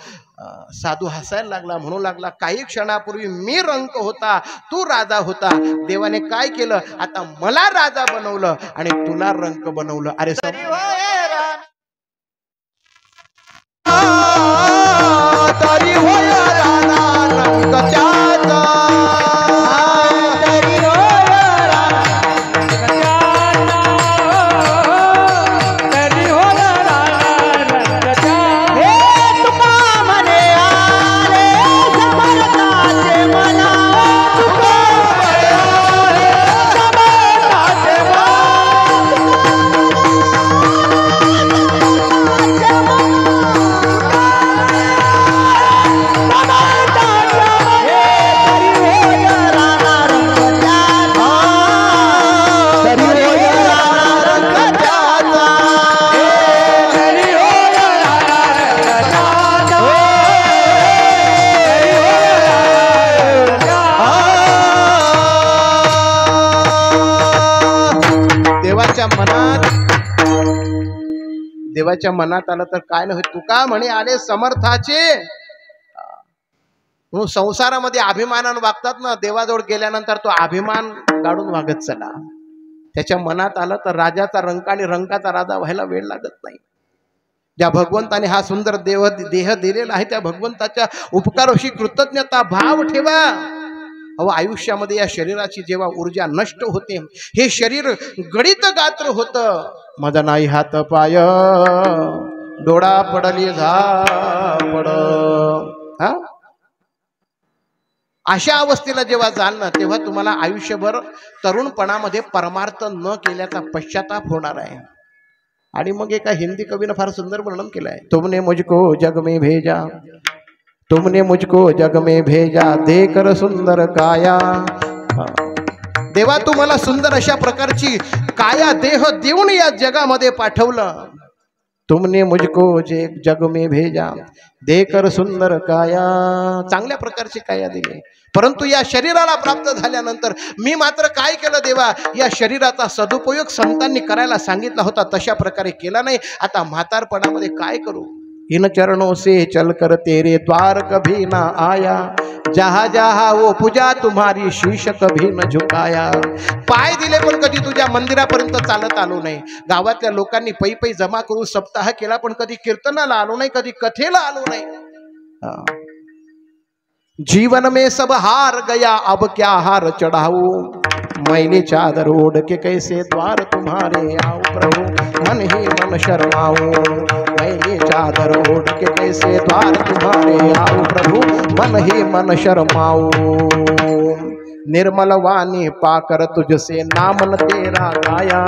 साधू हसायला लागला. म्हणू लागला काही क्षणापूर्वी मी रंक होता, तू राजा होता. देवाने काय केलं आता मला राजा बनवलं आणि तुला रंक बनवलं. अरे तरी होय राजा रंक त्याचा. देवाच्या मनात आलं तर काय नाही. तुका म्हणे आले समर्थाचे. म्हणून संसारामध्ये अभिमानानं वागतात ना. देवाजवळ गेल्यानंतर तो अभिमान काढून वागत चला. त्याच्या मनात आलं तर राजाचा रंक आणि रंकाचा राजा व्हायला वेळ लागत नाही. ज्या भगवंताने हा सुंदर देह दिलेला आहे त्या भगवंताच्या उपकाराशी कृतज्ञता भाव ठेवा. अहो आयुष्यामध्ये या शरीराची जेव्हा ऊर्जा नष्ट होते, हे शरीर गळीत गात्र होतं. माझा नाही हात पाय डोळा पडली झापड. हा, अशा अवस्थेला जेव्हा जाल ना, तेव्हा तुम्हाला आयुष्यभर तरुणपणामध्ये परमार्थ न केल्याचा पश्चाताप होणार आहे. आणि मग एका हिंदी कवीनं फार सुंदर वर्णन केलं आहे. तुमने मुझको जग में भेजा, तुमने मुझको जग में भेजा, देकर सुंदर काया. देवा तू मला सुंदर अशा प्रकारची काया देह देऊन या जगामध्ये पाठवलं. तुमने मुझको जग में भेजा, देकर सुंदर काया. चांगल्या प्रकारची काया दिली, परंतु या शरीराला प्राप्त झाल्यानंतर मी मात्र काय केलं देवा, या शरीराचा सदुपयोग संतांनी करायला सांगितला होता तशा प्रकारे केला नाही. आता म्हातारपणामध्ये काय करू. इन चरणों से चलकर तेरे द्वार कभी ना आया, जहा जहा वो पूजा तुम्हारी शीश कभी न झुकाया. पाय दिले पण कधी तुझ्या मंदिरापर्यंत चालत आलो नाही. गावातल्या लोकांनी पै पै जमा करून सप्ताह केला, पण कधी कीर्तनाला आलो नाही, कधी कथेला आलो नाही. जीवन में सब हार गया, अब क्या हार चढ़ाऊं, मैंने चादर ओढ़ के कैसे द्वार तुम्हारे आऊं प्रभु, मन ही मन शर्माऊं, मैंने चादर ओढ़ के कैसे द्वार तुम्हारे आऊं प्रभु, मन ही मन शर्माऊं. निर्मल वाणी पाकर तुझसे नाम न तेरा गाया,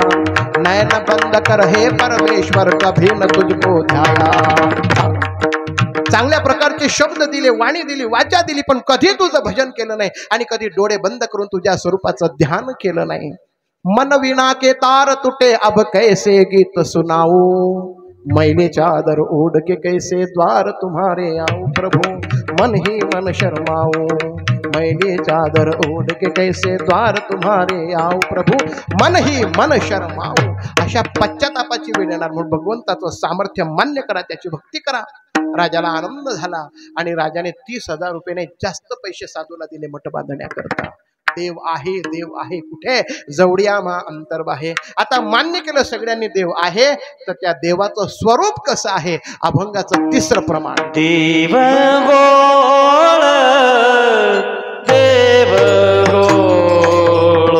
नैन बंद कर हे परमेश्वर कभी न तुझको ध्याया. चांगल्या प्रकारचे शब्द दिले, वाणी दिली, वाचा दिली, पण कधी तुझं भजन केलं नाही आणि कधी डोळे बंद करून तुझ्या स्वरूपाचं ध्यान केलं नाही. मन विना के तार तुटे, अब कैसे गीत सुनाऊं, मैंने चादर ओढ़ के कैसे द्वार तुम्हारे आऊं प्रभु, मन ही मन शर्माऊं, मैंने चादर ओढ़ के कैसे द्वार तुम्हारे आऊं प्रभु, मन ही मन शर्माऊं. अशा पश्चातापाची वेळ येणार, म्हणून भगवंताचं सामर्थ्य मान्य करा, त्याची भक्ती करा. राजाला आनंद झाला आणि राजाने 30,000 रुपये जास्त पैसे साधूला दिले मठ बांधण्याकरता. देव आहे कुठे, जवडिया मा अंतर्बाहे. आता मान्य केलं सगळ्यांनी देव आहे, तर त्या देवाचं स्वरूप कसं आहे, अभंगाचं 3रं प्रमाण. देव गोळ देव गोळ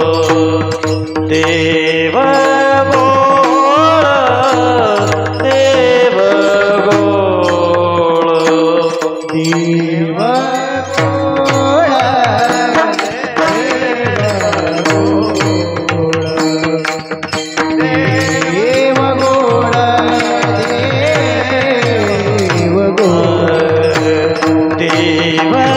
देव गोळ देव गोळ देव देव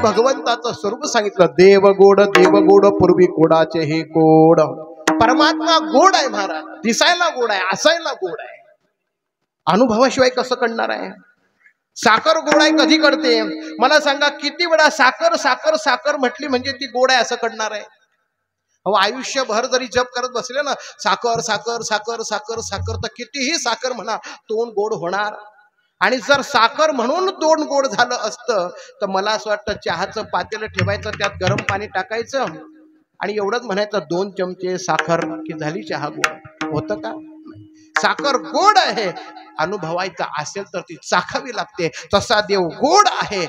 भगवंताचं स्वरूप सांगितलं. देव गोड पूर्वी गोडाचे हे गोड. परमात्मा गोड आहे महाराज, दिसायला गोड आहे, असायला गोड आहे. अनुभवाशिवाय कसं कळणार आहे? साखर गोड आहे कधी कळते? मला सांगा, किती वेळा साखर साखर साखर म्हटली म्हणजे ती गोड आहे असं कळणार आहे? अहो, आयुष्यभर जरी जप करत बसले ना, साखर साखर साखर साखर साखर, तर कितीही साखर म्हणा तोंड गोड होणार. आणि जर साखर म्हणून तोंड गोड झालं असतं तर मला असं वाटतं चहाचं पातेलं ठेवायचं, त्यात गरम पाणी टाकायचं आणि एवढंच म्हणायचं 2 चमचे साखर की झाली चहा गोड. होतं का? साखर गोड आहे, अनुभवायचा असेल तर ती चाखावी लागते. तसा देव गोड आहे,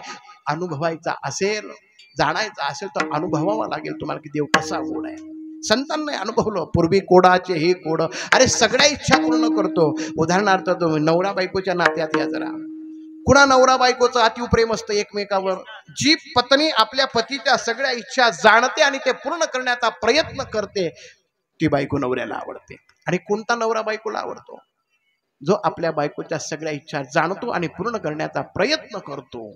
अनुभवायचा असेल, जाणायचा असेल तर अनुभवावा लागेल तुम्हाला की देव कसा गोड आहे. संतांनी अनुभवलं. पूर्वी कोडाचे हे कोड. अरे सगळ्या इच्छा पूर्ण करतो. उदाहरणार्थ तुम्ही नवरा बायकोच्या नात्यात या जरा. कुणा नवरा बायकोचं अतिप्रेम असतं एकमेकावर. जी पत्नी आपल्या पतीच्या सगळ्या इच्छा जाणते आणि ते पूर्ण करण्याचा प्रयत्न करते, ती बायको नवऱ्याला आवडते. आणि कोणता नवरा बायकोला आवडतो? जो आपल्या बायकोच्या सगळ्या इच्छा जाणतो आणि पूर्ण करण्याचा प्रयत्न करतो.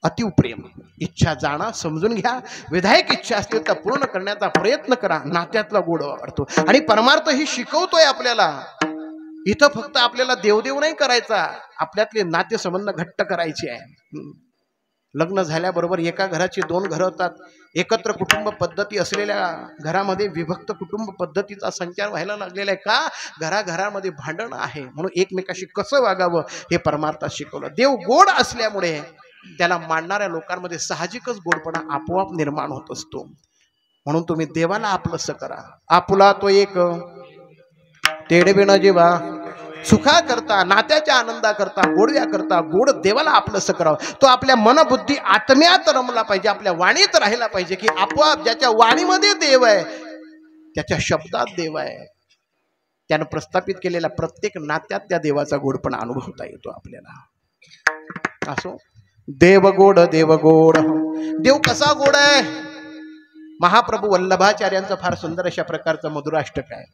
अतिप्रेम. इच्छा जाणा, समजून घ्या. विधायक इच्छा असतील तर पूर्ण करण्याचा प्रयत्न करा. नात्यातला गोड वाढतो. आणि परमार्थ ही शिकवतोय आपल्याला. इथं फक्त आपल्याला देवदेव नाही करायचा, आपल्यातले नातेसंबंध घट्ट करायचे आहे. लग्न झाल्याबरोबर एका घराची 2 घरं होतात. एकत्र कुटुंब पद्धती असलेल्या घरामध्ये विभक्त कुटुंब पद्धतीचा संचार व्हायला लागलेला आहे. का? घराघरामध्ये भांडण आहे, म्हणून एकमेकाशी कसं वागावं हे परमार्थात शिकवलं. देव गोड असल्यामुळे त्याला मानणाऱ्या लोकांमध्ये साहजिकच गोडपणा आपोआप निर्माण होत असतो. म्हणून तुम्ही देवाला आपलंसं करा. आपुला तो एक तेडबिण जीवा सुखा करता, नात्याच्या आनंदा करता, गोडव्या करता गोड देवाला आपलंसं करावं. तो आपल्या मनबुद्धी आत्म्यात रमला पाहिजे, आपल्या वाणीत राहिला पाहिजे. की आपोआप ज्याच्या वाणीमध्ये देव आहे, त्याच्या शब्दात देव आहे, त्यानं प्रस्थापित केलेल्या प्रत्येक नात्यात त्या देवाचा गोडपणा अनुभवता येतो आपल्याला. असो, देव गोड देव गोड. देव कसा गोड आहे? महाप्रभू वल्लभाचार्यांचं फार सुंदर अशा प्रकारचं मधुराष्टक आहे.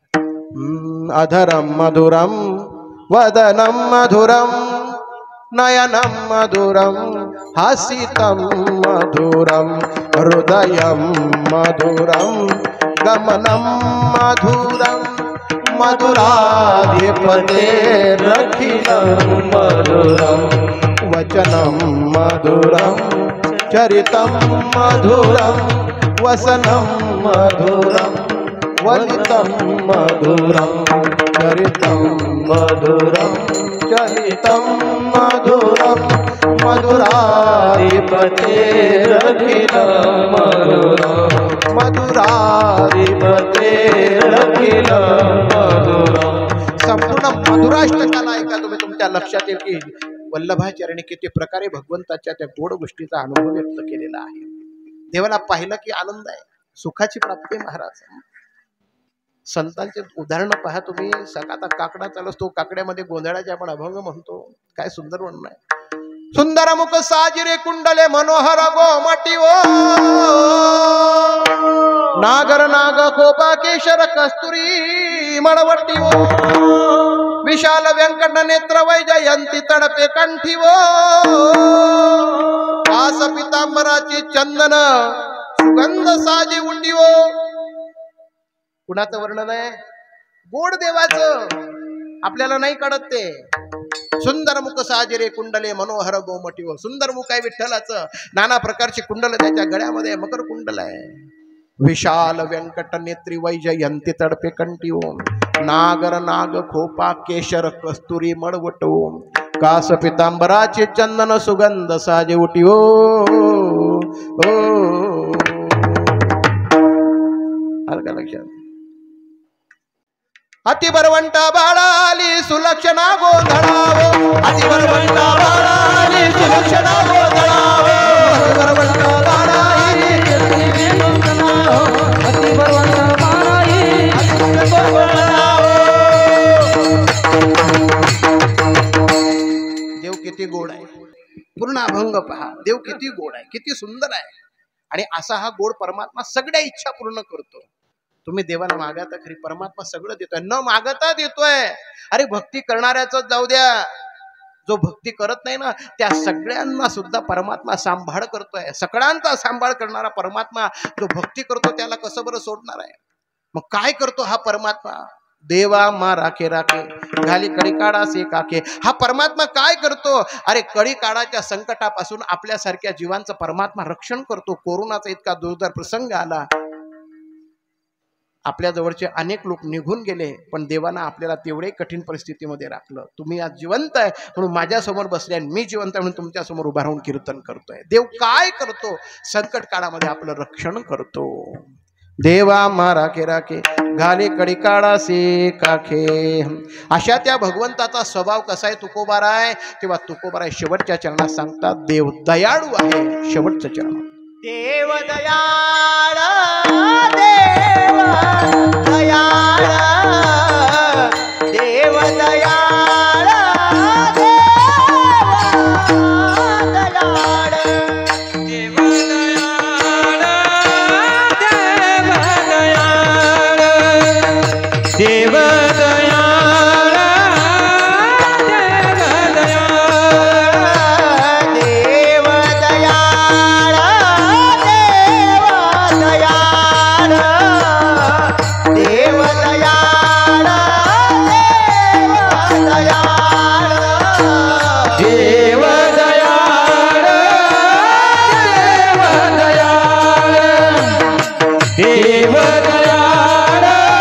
अधरम मधुरम वदनम मधुरम नयनम मधुरम हासितम मधुरम हृदयम मधुरम गमनम मधुरम मधुराधिपतेरखिलं मधुरम वचनं मधुरं चरितं मधुरं वसनं मधुरं वलितं मधुरं चरितं मधुरं चरितं मधुरं मधुराधिपतेरखिलं मधुरं मधुराधिपतेरखिलं मधुरं. संपूर्ण मधुराष्टकाला ऐका तुम्ही, तुमच्या लक्षात येईल की वल्लभाचार्यांनी किती प्रकारे भगवंताच्या त्या गोड गोष्टीचा अनुभव व्यक्त केलेला आहे. देवाला पाहिलं की आनंद आहे, सुखाची प्राप्ती महाराज. संतांचे उदाहरण पहा तुम्ही. सकाता काकडा चालस, तो काकड्यामध्ये गोंधळाचे आपण अभंग म्हणतो. काय सुंदर वर्णन आहे. सुंदर मुख साजिरे कुंडले मनोहर गोमटी ओ नागर नाग खोपा केशर कस्तुरी मळवटी ओ विशाल व्यंकट नेत्र वैजयंती तडपे कंठी वो आस पितांबराची चंदन सुगंध साजी उंडी वो. कुणाचं वर्णन आहे? गोड देवाचं. आपल्याला नाही कळत ते. सुंदर मुख साजिरे कुंडले मनोहर गोमटी वो. सुंदर मुख आहे विठ्ठलाचं. नाना प्रकारची कुंडल त्याच्या गळ्यामध्ये मकर कुंडल आहे. विशाल व्यंकट नेत्री वैजयंती तडपे कंठी ओम नागर नाग खोपा केशर कस्तुरी मळवट ओम कास पितांबराचे चंदन सुगंध साजे उटी ओ. आलं का लक्षात? अति बरवंटा बाळाली सुलक्षणा गोंधळावो. अति बरवंटा बाळाली सुलक्षणा गोंधळावो. बरवंटा बाळाली अति बरवंटा बाळाली देव किती गोड आहे. पूर्ण अभंग पहा. देव किती गोड आहे, किती सुंदर आहे. आणि असा हा गोड परमात्मा सगळ्या इच्छा पूर्ण करतो. तुम्ही देवाला मागा तर खरी, परमात्मा सगळं देतोय, न मागता देतोय. अरे भक्ती करणाऱ्याच जाऊ द्या, जो भक्ती करत नाही ना त्या सगळ्यांना सुद्धा परमात्मा सांभाळ करतोय. सगळ्यांचा सांभाळ करणारा परमात्मा जो भक्ती करतो त्याला कसं बरं सोडणार आहे? मग काय करतो हा परमात्मा? देवा मा राखे राखे घाली कडी काढा से काखे. हा परमात्मा काय करतो? अरे कडी काळाच्या संकटापासून आपल्यासारख्या जीवांचं परमात्मा रक्षण करतो. कोरोनाचा इतका दुर्धर प्रसंग आला, आपल्या जवळचे अनेक लोक निघून गेले, पण देवानं आपल्याला तेवढे कठीण परिस्थितीमध्ये राखलं. तुम्ही आज जिवंत आहे म्हणून माझ्यासमोर बसले आणि मी जिवंत आहे म्हणून तुमच्यासमोर उभा राहून कीर्तन करतोय. देव काय करतो? संकट काळामध्ये आपलं रक्षण करतो. देवा मा राखे राखे घाले कडी काढा से काखे. अशा त्या भगवंताचा स्वभाव कसा आहे? तुकोबाराय. तेव्हा तुकोबाराय शेवटच्या चरणात सांगतात देव दयाळू आहे. शेवटचं चरण देव दयाळ देव दयाळ देव दयाळ देव दयाळ देव दयाळ देव दयाळ देव दयाळ देव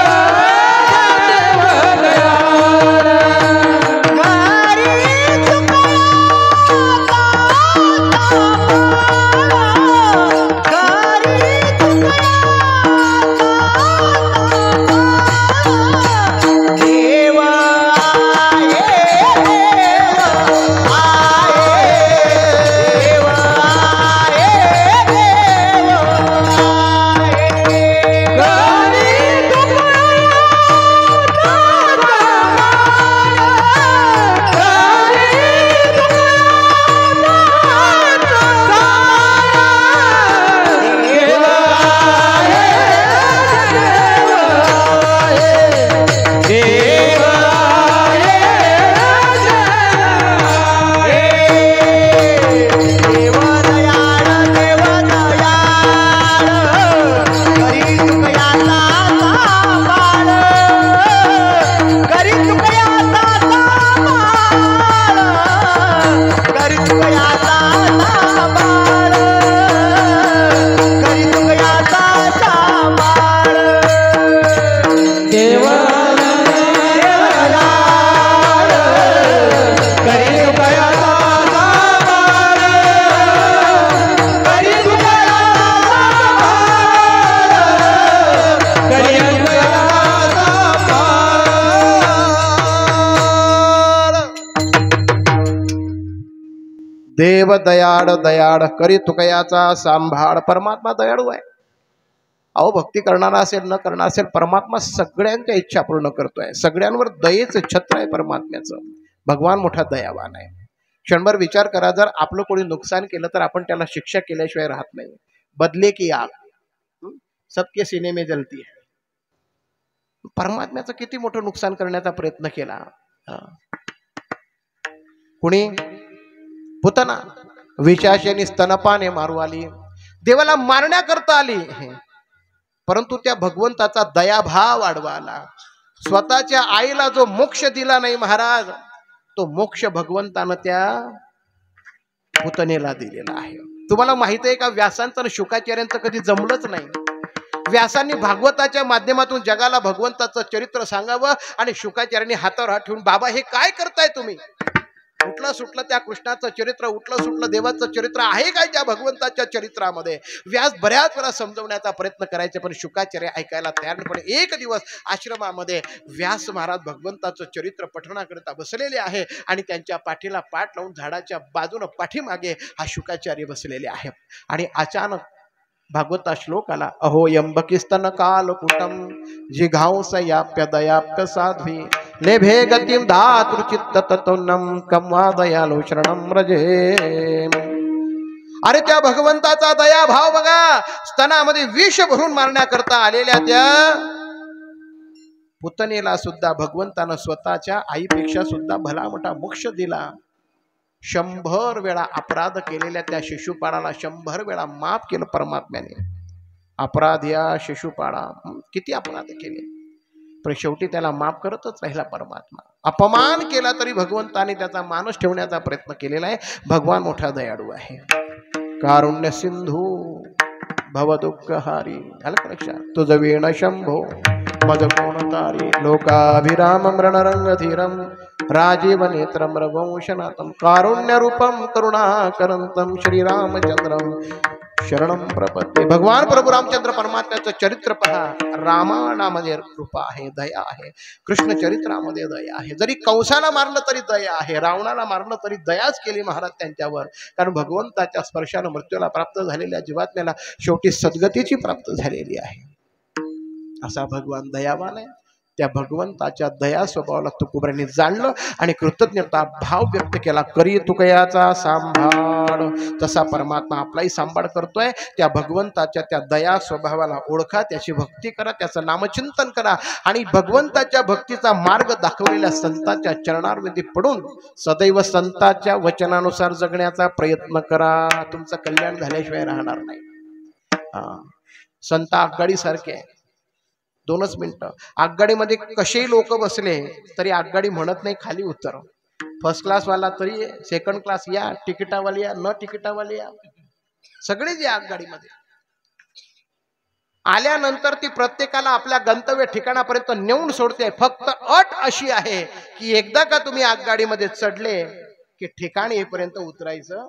दयाळ देव दयाळ देव दयाळ दयाळ करी तुकयाचा सांभाळ. परमात्मा दयाळू आहे. अहो भक्ती करणारा असेल न करणारा असेल, परमात्मा सगळ्यांच्या इच्छा पूर्ण करतोय. सगळ्यांवर दयेचं छत्र आहे परमात्म्याचं. भगवान मोठा दयावान आहे. क्षणभर विचार करा, जर आपलं कोणी नुकसान केलं तर आपण त्याला शिक्षा केल्याशिवाय राहत नाही. बदले की आग सबके सीने में जलती है. परमात्म्याचं किती मोठं नुकसान करण्याचा प्रयत्न केला. कुणी पुतना विशाशनी स्तनपाने मारू आली, देवाला मारण्याकरता आली, परंतु त्या भगवंताचा दयाभाव वाढवा आला. स्वतःच्या आईला जो मोक्ष दिला नाही महाराज, तो मोक्ष भगवंतानं त्या पुतनेला दिलेला आहे. तुम्हाला माहित आहे का, व्यासांचं आणि शुकाचार्यांचं कधी जमलंच नाही. व्यासांनी भागवताच्या माध्यमातून जगाला भगवंताचं चरित्र सांगावं आणि शुकाचार्यांनी हातावर हात ठेवून, बाबा हे काय करताय तुम्ही? उठलं सुटलं त्या कृष्णाचं चरित्र, उठलं सुटलं देवाचं चरित्र आहे काय त्या भगवंताच्या चरित्रामध्ये? व्यास बऱ्याच वेळा समजवण्याचा प्रयत्न करायचे, पण शुकाचार्य ऐकायला तयार नाही. पण एक दिवस आश्रमामध्ये व्यास महाराज भगवंताचं चरित्र पठणाकरिता बसलेले आहे आणि त्यांच्या पाठीला पाठ लावून झाडाच्या बाजूनं पाठीमागे हा शुकाचार्य बसलेले आहे. आणि अचानक भागवता श्लोक आला, अहो यंबकिस्तन कालकुटम जिघांस याप्य दयाप्य साध्वी लेभे गतिम धातृचित्त ततोन्नम कम्वा दयालो शरणम रजे. अरे त्या भगवंताचा दया भाव बघा. स्तनामध्ये विष भरून मारण्याकरता आलेल्या त्या पुतनेला सुद्धा भगवंतानं स्वतःच्या आईपेक्षा सुद्धा भला मोठा मोक्ष दिला. 100 वेळा अपराध केलेल्या त्या शिशुपाळाला 100 वेळा माफ केलं परमात्म्याने. अपराध या शिशुपाळा किती अपराध केले पण शेवटी त्याला माफ करतच राहिला परमात्मा. अपमान केला तरी भगवंताने त्याचा मानस ठेवण्याचा प्रयत्न केलेला आहे. भगवान मोठा दयाळू आहे. कारुण्य सिंधू भव दुःखहारी. झालं का लक्षात? तुझ वेण शंभो मज कोण तारी. लोकाभिराम मृणरंगधीरम राजीव नेत्रम रघुवंशनाथम. कारुण्य रूपम करुणाकरंतम श्रीरामचंद्रम शरणम प्रपत्ते. भगवान प्रभू रामचंद्र परमात्म्याचं चरित्र पहा. रामायणामध्ये कृपा आहे, दया आहे. कृष्ण चरित्रामध्ये दया आहे. जरी कंसाला मारलं तरी दया आहे, रावणाला मारलं तरी दयाच केली महाराज त्यांच्यावर. कारण भगवंताच्या स्पर्शानं मृत्यूला प्राप्त झालेल्या जीवात्म्याला शेवटी सद्गतीची प्राप्त झालेली आहे. असा भगवान दयावान आहे. त्या भगवंताच्या दया स्वभावाला तुकोबरांनी जाणलं आणि कृतज्ञता भाव व्यक्त केला. करी तुकयाचा सांभाळ. तसा परमात्मा आपलाही सांभाळ करतोय. त्या भगवंताच्या त्या दया स्वभावाला ओळखा, त्याची भक्ती करा, त्याचं नामचिंतन करा आणि भगवंताच्या भक्तीचा मार्ग दाखवलेल्या संतांच्या चरणारविंदी पडून सदैव संतांच्या वचनानुसार जगण्याचा प्रयत्न करा. तुमचं कल्याण झाल्याशिवाय राहणार नाही. संत आगगाडी सारखे 2च मिनिटं. आगगाडीमध्ये कसेही लोक बसले तरी आगगाडी म्हणत नाही खाली उतर. फर्स्ट क्लास वाला तरी, सेकंड क्लास या, तिकिटावाले या, न तिकिटावाले या, सगळेच या आगगाडीमध्ये. आल्यानंतर ती प्रत्येकाला आपल्या गंतव्य ठिकाणापर्यंत नेऊन सोडते. फक्त अट अशी आहे की एकदा का तुम्ही आगगाडीमध्ये चढले की ठिकाणी येईपर्यंत उतरायचं.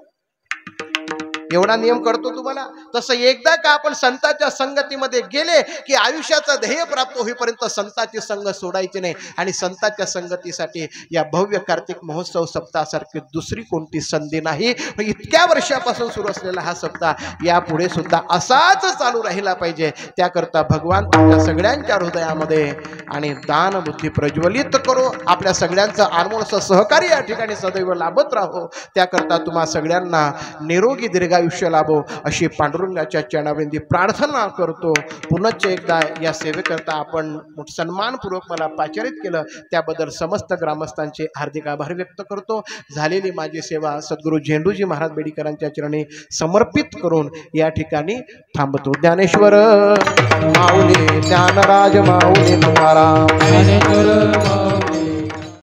एवढा नियम करतो तुम्हाला. तसं एकदा का आपण संतांच्या संगतीमध्ये गेले की आयुष्याचं ध्येय प्राप्त होईपर्यंत संतांची संग सोडायची नाही. आणि संतांच्या संगतीसाठी या भव्य कार्तिक महोत्सव सप्ताहासारखी दुसरी कोणती संधी नाही. इतक्या वर्षापासून सुरू असलेला हा सप्ताह यापुढे सुद्धा असाच चालू राहिला पाहिजे. त्याकरता भगवान तुमच्या सगळ्यांच्या हृदयामध्ये आणि दानबुद्धी प्रज्वलित करो. आपल्या सगळ्यांचं आनमोलचं सहकार्य या ठिकाणी सदैव लाभत राहो. त्याकरता तुम्हा सगळ्यांना निरोगी दीर्घायुष्य लाभो अशी पांडुरंगाच्या चरणावृंदी प्रार्थना करतो. पुनश्च एकदा या सेवेकरता आपण सन्मानपूर्वक मला पाचारित केलं त्याबद्दल समस्त ग्रामस्थांचे हार्दिक आभार व्यक्त करतो. झालेली माझी सेवा सद्गुरू झेंडूजी महाराज बेडीकरांच्या चरणी समर्पित करून या ठिकाणी थांबतो. ज्ञानेश्वर माऊली, ज्ञानराज माऊली तुकाराम.